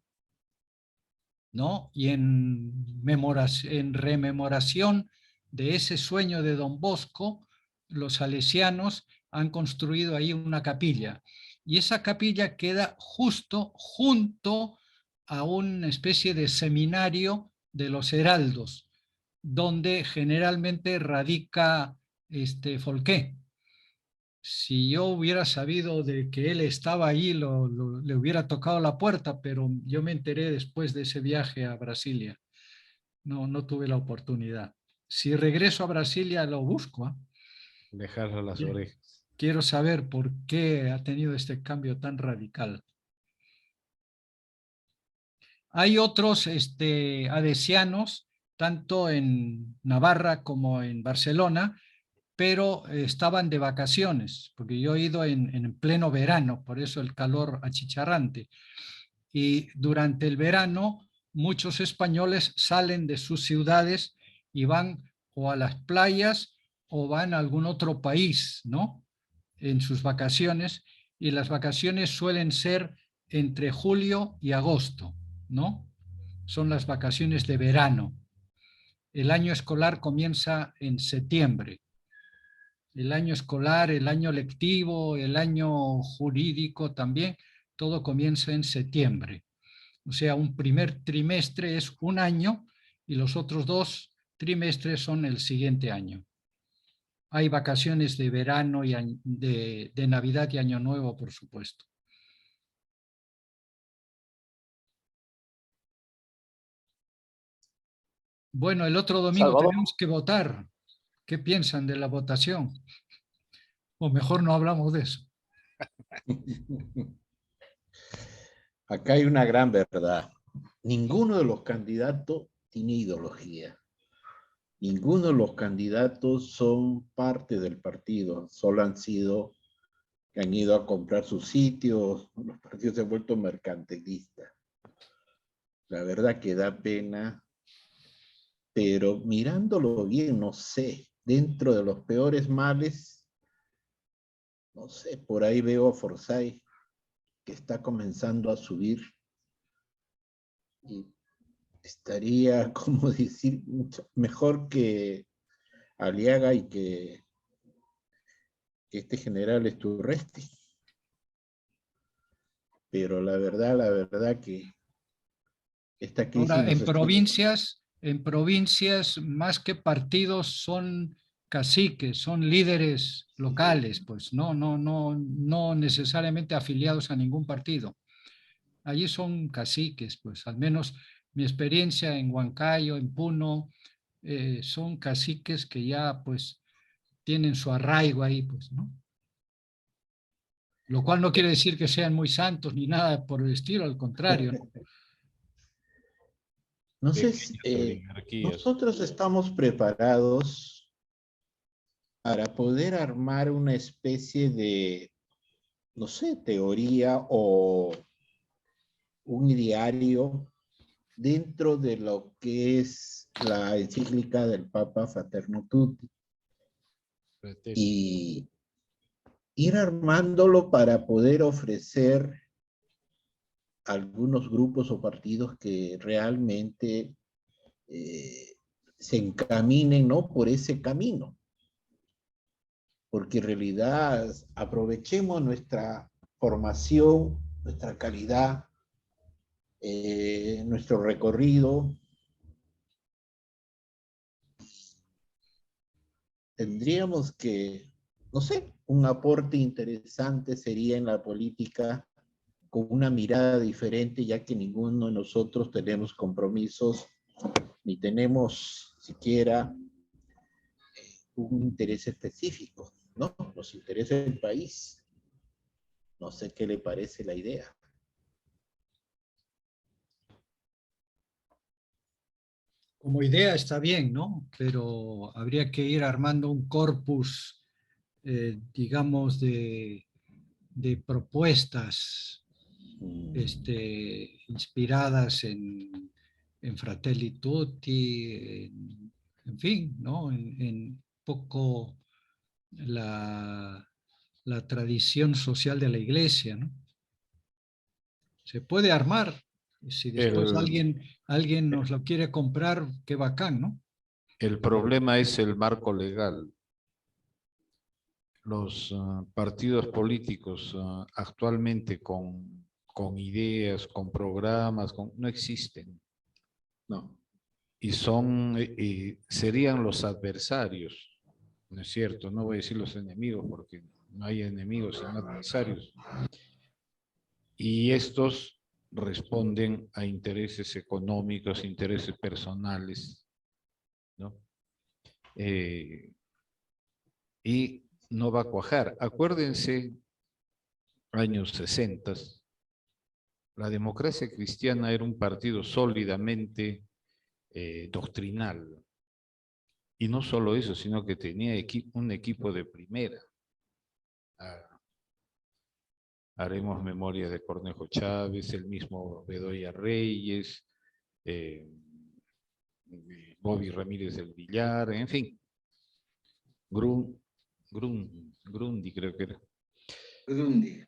¿no? Y en rememoración de ese sueño de Don Bosco, los salesianos han construido ahí una capilla. Y esa capilla queda justo junto a una especie de seminario de los heraldos, donde generalmente radica Folqué. Si yo hubiera sabido de que él estaba ahí, le hubiera tocado la puerta, pero yo me enteré después de ese viaje a Brasilia. No tuve la oportunidad. Si regreso a Brasilia, lo busco. Dejarle las orejas. Quiero saber por qué ha tenido este cambio tan radical. Hay otros adesianos, tanto en Navarra como en Barcelona, pero estaban de vacaciones, porque yo he ido en pleno verano, por eso el calor achicharrante. Y durante el verano, muchos españoles salen de sus ciudades y van o a las playas o van a algún otro país, ¿no? En sus vacaciones, y las vacaciones suelen ser entre julio y agosto, ¿no? Son las vacaciones de verano. El año escolar comienza en septiembre. El año escolar, el año lectivo, el año jurídico también, todo comienza en septiembre. O sea, un primer trimestre es un año y los otros 2 trimestres son el siguiente año. Hay vacaciones de verano y de Navidad y Año Nuevo, por supuesto. Bueno, el otro domingo Salvador, tenemos que votar. ¿Qué piensan de la votación? O mejor no hablamos de eso. Acá hay una gran verdad. Ninguno de los candidatos tiene ideología. Ninguno de los candidatos son parte del partido. Solo han ido a comprar sus sitios. Los partidos se han vuelto mercantilistas. La verdad que da pena. Pero mirándolo bien, no sé, dentro de los peores males, no sé, por ahí veo a Forsyth que está comenzando a subir y estaría, como decir, mucho mejor que Aliaga y que este general Sturresti. Pero la verdad que esta crisis Ahora, nos en provincias más que partidos son caciques, son líderes locales, pues no necesariamente afiliados a ningún partido. Allí son caciques, pues al menos mi experiencia en Huancayo, en Puno, son caciques que ya pues tienen su arraigo ahí, pues, ¿no? Lo cual no quiere decir que sean muy santos ni nada por el estilo, al contrario, ¿no? No sé, Pequeñas oligarquías. nosotros estamos preparados para poder armar una especie de, no sé, teoría o un diario dentro de lo que es la encíclica del Papa Fraterno Tutti y ir armándolo para poder ofrecer algunos grupos o partidos que realmente se encaminen, ¿no?, por ese camino. Porque en realidad aprovechemos nuestra formación, nuestra calidad, nuestro recorrido, tendríamos que, no sé, un aporte interesante sería en la política con una mirada diferente, ya que ninguno de nosotros tenemos compromisos ni tenemos siquiera un interés específico, ¿no? Nos interesa el país. No sé qué le parece la idea. Como idea está bien, ¿no? Pero habría que ir armando un corpus, digamos, de propuestas inspiradas en Fratelli Tutti, en fin, ¿no? En poco la tradición social de la iglesia, ¿no? Se puede armar. Si después El, alguien nos lo quiere comprar, qué bacán, ¿no? el problema es el marco legal. Los partidos políticos actualmente con ideas, con programas, no existen. No. Y serían los adversarios, ¿no es cierto? No voy a decir los enemigos porque no hay enemigos sino adversarios. Y estos responden a intereses económicos, intereses personales, ¿no? Y no va a cuajar. Acuérdense, años 60, la democracia cristiana era un partido sólidamente doctrinal. Y no solo eso, sino que tenía un equipo de primera. Haremos memoria de Cornejo Chávez, el mismo Bedoya Reyes, Bobby Ramírez del Villar, en fin. Grundy creo que era. Grundy.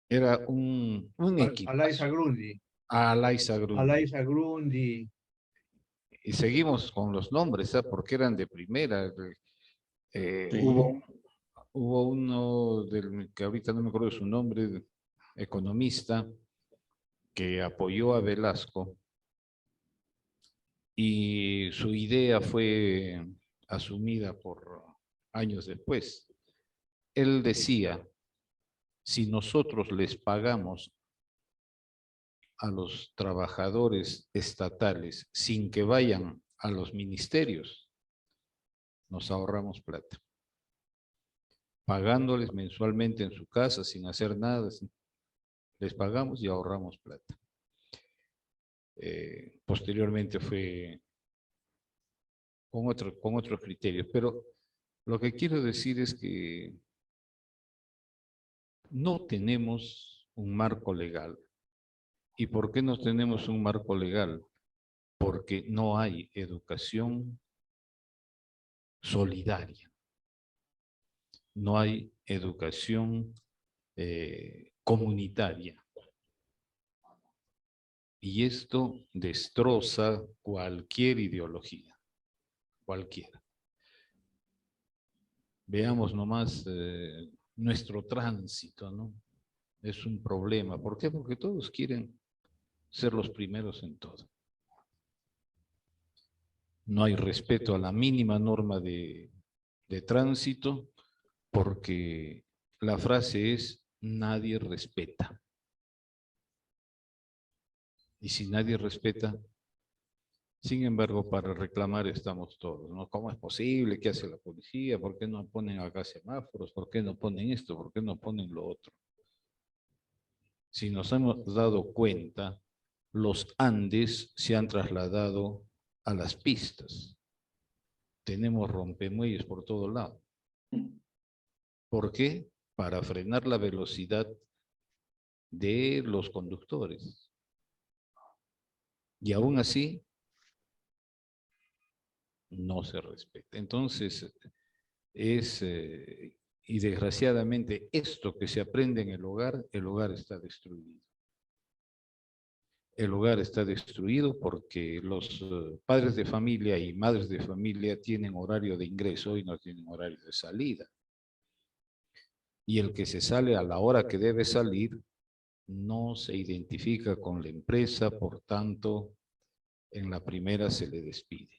Era un equipo. Alaisa Grundy. Alaisa Grundy. Alaisa Grundy. Y seguimos con los nombres, ¿sabes? Porque eran de primera. Sí. Hubo uno que ahorita no me acuerdo de su nombre, economista, que apoyó a Velasco y su idea fue asumida por años después. Él decía, si nosotros les pagamos a los trabajadores estatales sin que vayan a los ministerios, nos ahorramos plata. Pagándoles mensualmente en su casa sin hacer nada, les pagamos y ahorramos plata. Posteriormente fue con otros criterios, pero lo que quiero decir es que no tenemos un marco legal. ¿Y por qué no tenemos un marco legal? Porque no hay educación solidaria. No hay educación comunitaria. Y esto destroza cualquier ideología, cualquiera. Veamos nomás nuestro tránsito, ¿no? Es un problema. ¿Por qué? Porque todos quieren ser los primeros en todo. No hay respeto a la mínima norma de tránsito porque la frase es nadie respeta. Y si nadie respeta, sin embargo, para reclamar estamos todos, ¿no? ¿Cómo es posible? ¿Qué hace la policía? ¿Por qué no ponen acá semáforos? ¿Por qué no ponen esto? ¿Por qué no ponen lo otro? Si nos hemos dado cuenta, los Andes se han trasladado a las pistas. Tenemos rompemuelles por todo lado. ¿Por qué? Para frenar la velocidad de los conductores. Y aún así, no se respeta. Entonces, y desgraciadamente, esto que se aprende en el hogar está destruido. El hogar está destruido porque los padres de familia y madres de familia tienen horario de ingreso y no tienen horario de salida. Y el que se sale a la hora que debe salir no se identifica con la empresa, por tanto, en la primera se le despide.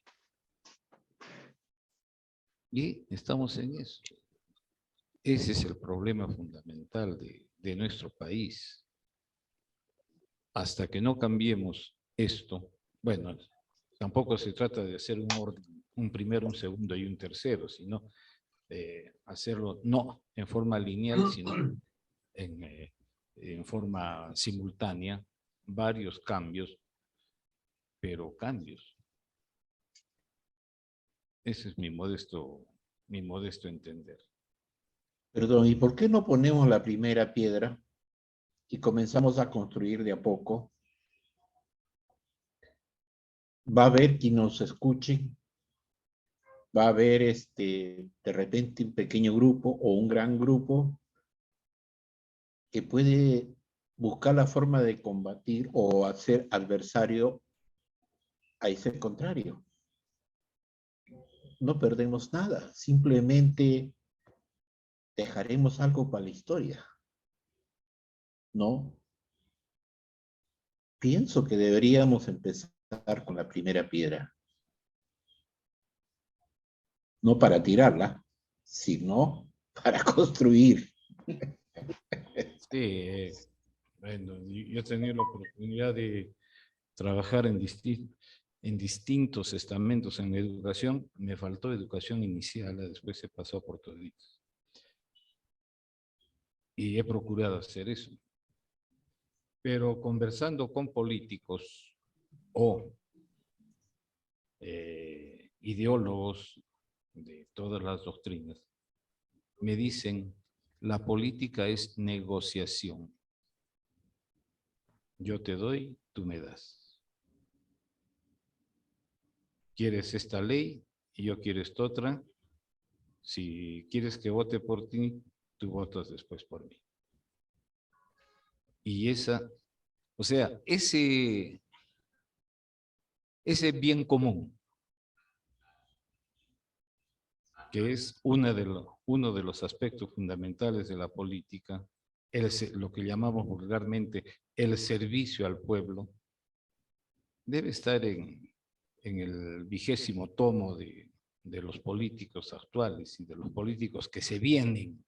Y estamos en eso. Ese es el problema fundamental de nuestro país. Hasta que no cambiemos esto, bueno, tampoco se trata de hacer un orden, un primero, un segundo y un tercero, sino hacerlo no en forma lineal, sino en forma simultánea, varios cambios, pero cambios. Ese es mi modesto entender. Perdón, ¿y por qué no ponemos la primera piedra y comenzamos a construir de a poco? Va a haber quien nos escuche, va a haber de repente un pequeño grupo o un gran grupo que puede buscar la forma de combatir o hacer adversario a ese contrario. No perdemos nada, simplemente dejaremos algo para la historia. ¿No? Pienso que deberíamos empezar con la primera piedra. No para tirarla, sino para construir. Sí, bueno, yo he tenido la oportunidad de trabajar en distintos estamentos en la educación. Me faltó educación inicial, después se pasó por toditos. Y he procurado hacer eso. Pero conversando con políticos o ideólogos de todas las doctrinas, me dicen, la política es negociación. Yo te doy, tú me das. ¿Quieres esta ley y yo quiero esta otra? Si quieres que vote por ti, tú votas después por mí. Y o sea, ese bien común, que es uno de los aspectos fundamentales de la política, lo que llamamos vulgarmente el servicio al pueblo, debe estar en el 20º tomo de los políticos actuales y de los políticos que se vienen.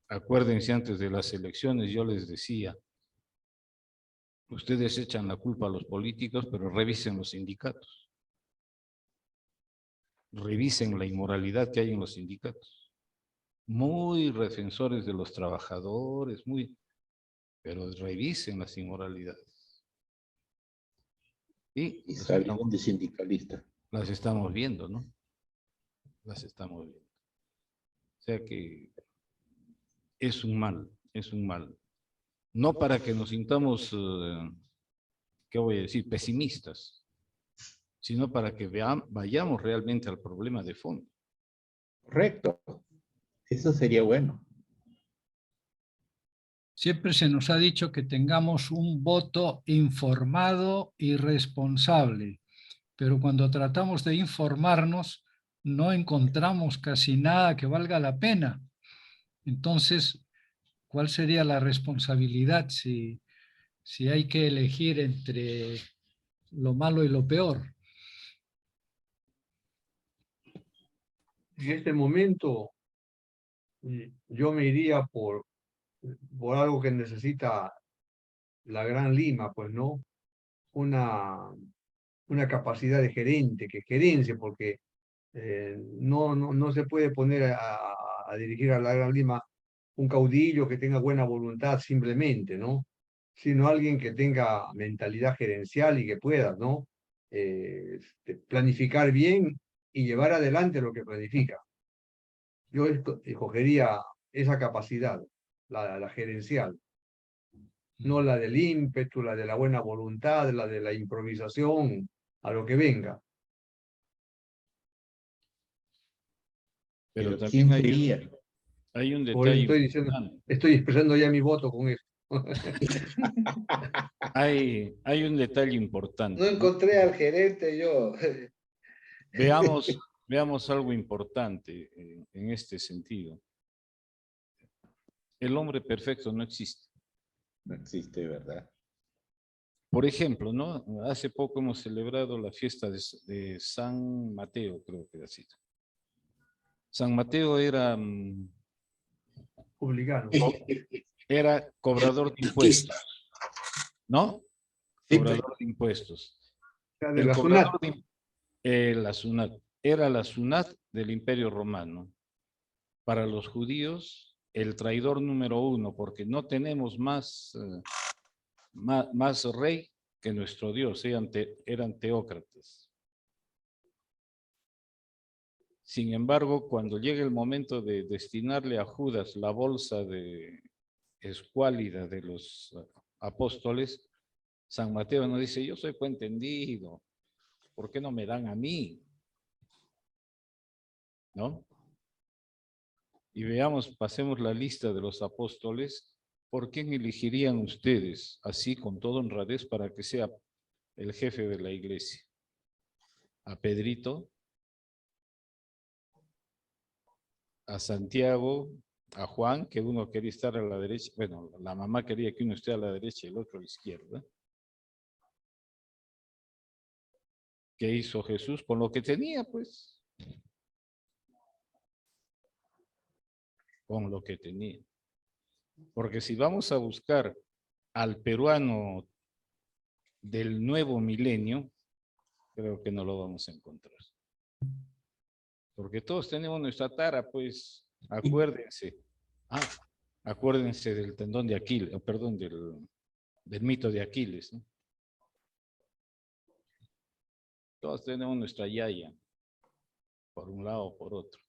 Acuérdense, antes de las elecciones yo les decía, ustedes echan la culpa a los políticos, pero revisen los sindicatos. Revisen la inmoralidad que hay en los sindicatos. Muy defensores de los trabajadores, pero revisen las inmoralidades. Y salieron de sindicalistas. Las estamos viendo, ¿no? Las estamos viendo. O sea que es un mal, es un mal. No para que nos sintamos, ¿qué voy a decir?, pesimistas, sino para que vayamos realmente al problema de fondo. Correcto. Eso sería bueno. Siempre se nos ha dicho que tengamos un voto informado y responsable, pero cuando tratamos de informarnos no encontramos casi nada que valga la pena. Entonces, ¿cuál sería la responsabilidad si hay que elegir entre lo malo y lo peor? En este momento, yo me iría por algo que necesita la Gran Lima, pues, ¿no? Una capacidad de gerente, que gerencie, porque no se puede poner a dirigir a la Gran Lima un caudillo que tenga buena voluntad simplemente, ¿no? Sino alguien que tenga mentalidad gerencial y que pueda, ¿no? Planificar bien y llevar adelante lo que planifica. Yo escogería esa capacidad, la gerencial, no la del ímpetu, la de la buena voluntad, la de la improvisación, a lo que venga. Pero ¿quién también sería? hay un Por eso detalle estoy diciendo, importante. estoy expresando ya mi voto con eso. Hay un detalle No importante, ¿no? encontré al gerente yo. Veamos algo importante en este sentido. el hombre perfecto no existe. No existe, ¿verdad? Por ejemplo, ¿no? Hace poco hemos celebrado la fiesta de San Mateo, creo que ha sido. San Mateo era, Publicano. era cobrador de impuestos, ¿no? Sí, Cobrador de impuestos. De El la cobrador SUNAT. la SUNAT, era la SUNAT del Imperio Romano. Para los judíos, el traidor número uno, porque no tenemos más rey que nuestro Dios, eran teócratas. Sin embargo, cuando llega el momento de destinarle a Judas la bolsa de escuálida de los apóstoles, San Mateo nos dice, yo soy entendido, ¿por qué no me dan a mí? ¿No? Y veamos, pasemos la lista de los apóstoles. ¿Por quién elegirían ustedes, así con toda honradez, para que sea el jefe de la iglesia? ¿A Pedrito? ¿A Santiago? ¿A Juan, que uno quería estar a la derecha? Bueno, la mamá quería que uno esté a la derecha y el otro a la izquierda. ¿Qué hizo Jesús con lo que tenía, pues? Con lo que tenía. Porque si vamos a buscar al peruano del nuevo milenio, creo que no lo vamos a encontrar. Porque todos tenemos nuestra tara, pues, acuérdense. Acuérdense del tendón de Aquiles, perdón, del mito de Aquiles, ¿no? Todos tenemos nuestra yaya, por un lado o por otro.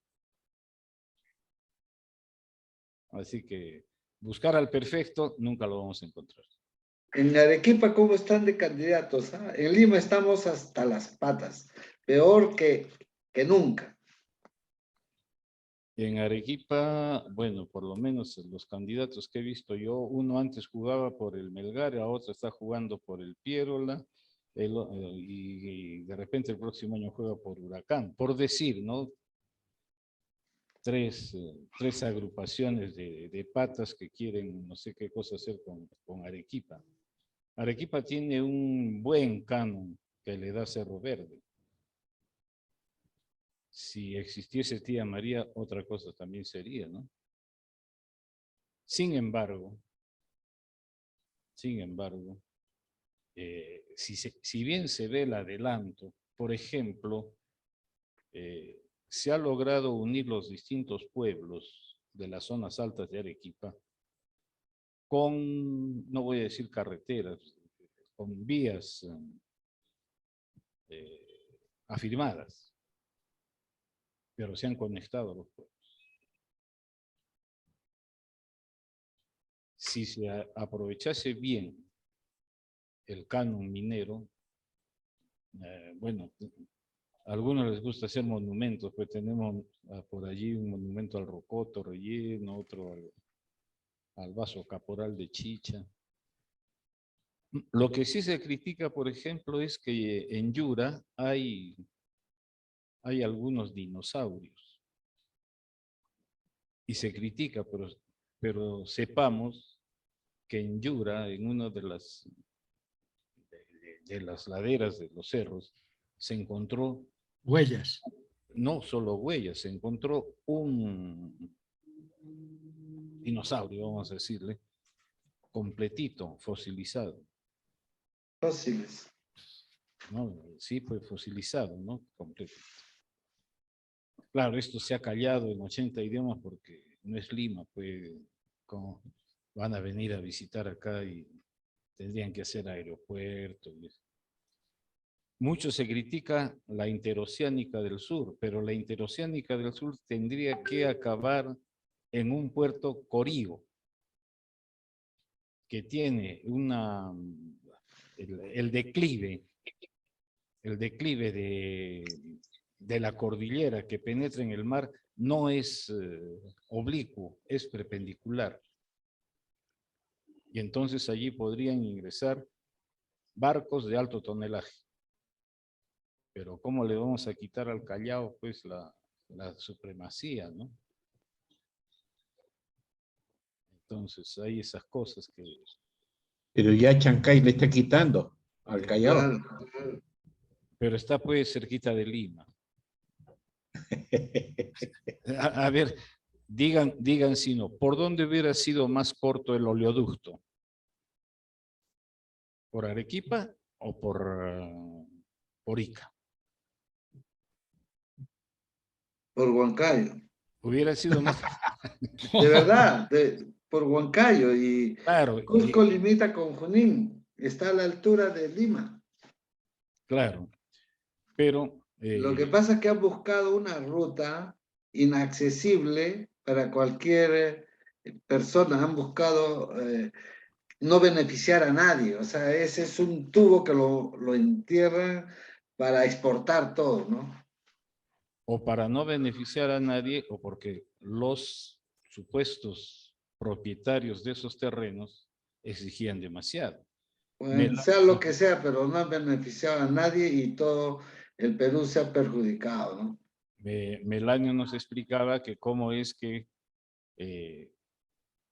Así que buscar al perfecto nunca lo vamos a encontrar. En Arequipa, ¿cómo están de candidatos? ¿Ah? En Lima estamos hasta las patas, peor que nunca. En Arequipa, bueno, por lo menos los candidatos que he visto yo, uno antes jugaba por el Melgar, a otro está jugando por el Piérola, y de repente el próximo año juega por Huracán, por decir, ¿no? Tres agrupaciones de patas que quieren no sé qué cosa hacer con Arequipa. Arequipa tiene un buen canon que le da Cerro Verde. Si existiese Tía María, otra cosa también sería, ¿no? Sin embargo, si bien se ve el adelanto, por ejemplo, se ha logrado unir los distintos pueblos de las zonas altas de Arequipa con, no voy a decir carreteras, con vías afirmadas, pero se han conectado los pueblos. Si se aprovechase bien el canon minero, bueno, a algunos les gusta hacer monumentos, pues tenemos por allí un monumento al rocoto relleno, otro al vaso caporal de chicha. Lo que sí se critica, por ejemplo, es que en Yura hay algunos dinosaurios. Y se critica, pero sepamos que en Yura, en una de las laderas de los cerros, se encontró Huellas. no solo huellas, se encontró un dinosaurio, vamos a decirle, completito, fosilizado. Fósiles. ¿No? Sí, pues fosilizado, ¿no? Completo. Claro, esto se ha callado en 80 idiomas porque no es Lima, pues como van a venir a visitar acá y tendrían que hacer aeropuerto. Mucho se critica la interoceánica del sur, pero la interoceánica del sur tendría que acabar en un puerto Corío, que tiene el declive de la cordillera que penetra en el mar no es oblicuo, es perpendicular. Y entonces allí podrían ingresar barcos de alto tonelaje. Pero ¿cómo le vamos a quitar al Callao pues la supremacía, ¿no? Entonces, hay esas cosas que... Pero ya Chancay le está quitando al Callao. Claro. Pero está pues cerquita de Lima. A ver, digan si no, ¿por dónde hubiera sido más corto el oleoducto? ¿Por Arequipa o por Ica? Por Huancayo. Hubiera sido más... De verdad, por Huancayo. Y Claro, Cusco limita con Junín. Está a la altura de Lima. claro, pero... Lo que pasa es que han buscado una ruta inaccesible para cualquier persona. Han buscado no beneficiar a nadie. O sea, ese es un tubo que lo entierran para exportar todo, ¿no? o para no beneficiar a nadie, o porque los supuestos propietarios de esos terrenos exigían demasiado. Bueno, sea lo que sea, pero no han beneficiado a nadie y todo el Perú se ha perjudicado, ¿no? Melanio nos explicaba que cómo es que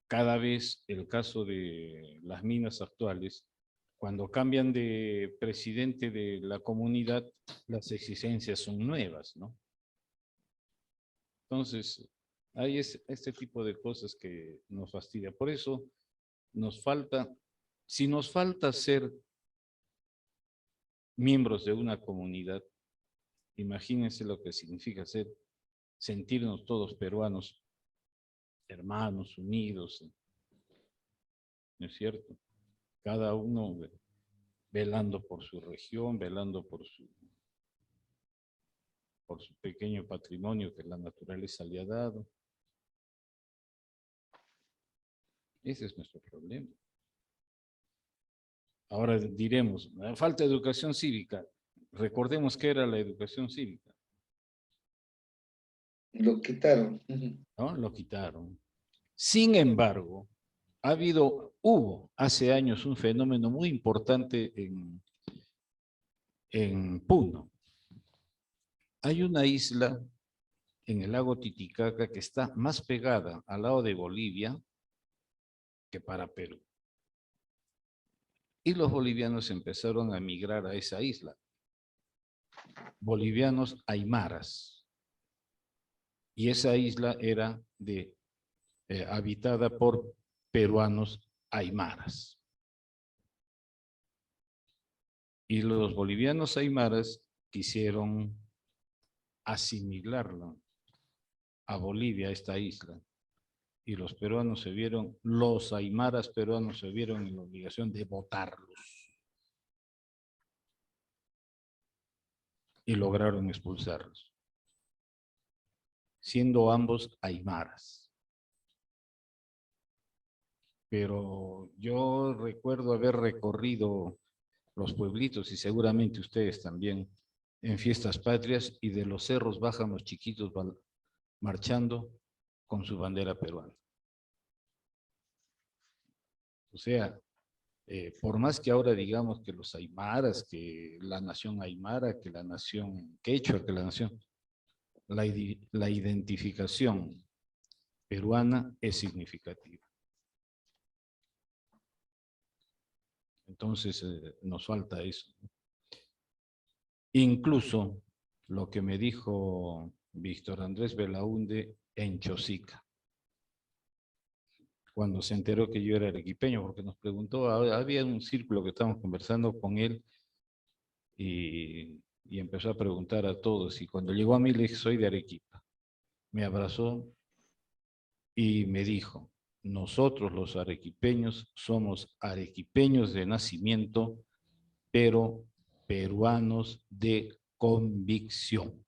cada vez el caso de las minas actuales, cuando cambian de presidente de la comunidad, las exigencias son nuevas, ¿no? Entonces, hay este tipo de cosas que nos fastidia. Por eso nos falta, si nos falta ser miembros de una comunidad, imagínense lo que significa sentirnos todos peruanos, hermanos, unidos, ¿no es cierto? Cada uno velando por su región, velando por su pequeño patrimonio que la naturaleza le ha dado. Ese es nuestro problema. Ahora diremos, falta educación cívica. Recordemos qué era la educación cívica. Lo quitaron. ¿No? Lo quitaron. Sin embargo, hubo hace años un fenómeno muy importante en Puno. Hay una isla en el lago Titicaca que está más pegada al lado de Bolivia que para Perú. Y los bolivianos empezaron a migrar a esa isla. Bolivianos aymaras. Y esa isla era habitada por peruanos aymaras. Y los bolivianos aymaras quisieron asimilarlo a Bolivia, a esta isla. Y los aymaras peruanos se vieron en la obligación de votarlos. Y lograron expulsarlos, siendo ambos aymaras. Pero yo recuerdo haber recorrido los pueblitos, y seguramente ustedes también, en fiestas patrias, y de los cerros bajan los chiquitos marchando con su bandera peruana. O sea, por más que ahora digamos que los aymaras, que la nación aymara, que la nación quechua, que la nación... La identificación peruana es significativa. Entonces, nos falta eso. Incluso lo que me dijo Víctor Andrés Belaúnde en Chosica, cuando se enteró que yo era arequipeño, porque nos preguntó, había un círculo que estábamos conversando con él, y empezó a preguntar a todos, y cuando llegó a mí le dije, soy de Arequipa. Me abrazó y me dijo, nosotros los arequipeños somos arequipeños de nacimiento, pero peruanos de convicción.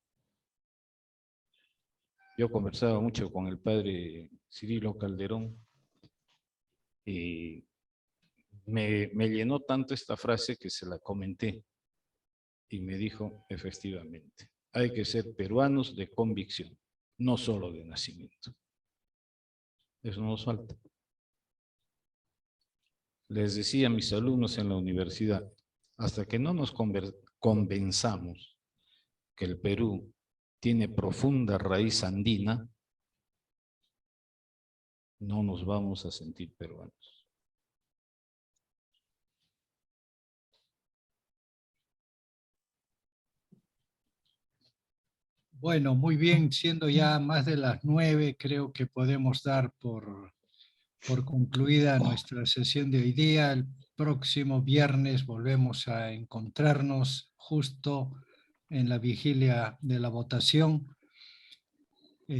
Yo conversaba mucho con el padre Cirilo Calderón y me llenó tanto esta frase que se la comenté y me dijo, efectivamente, hay que ser peruanos de convicción, no solo de nacimiento. Eso nos falta. Les decía a mis alumnos en la universidad, hasta que no nos convenzamos que el Perú tiene profunda raíz andina, no nos vamos a sentir peruanos. Bueno, muy bien, siendo ya más de las 9, creo que podemos dar por concluida nuestra sesión de hoy día. El próximo viernes volvemos a encontrarnos justo en la vigilia de la votación.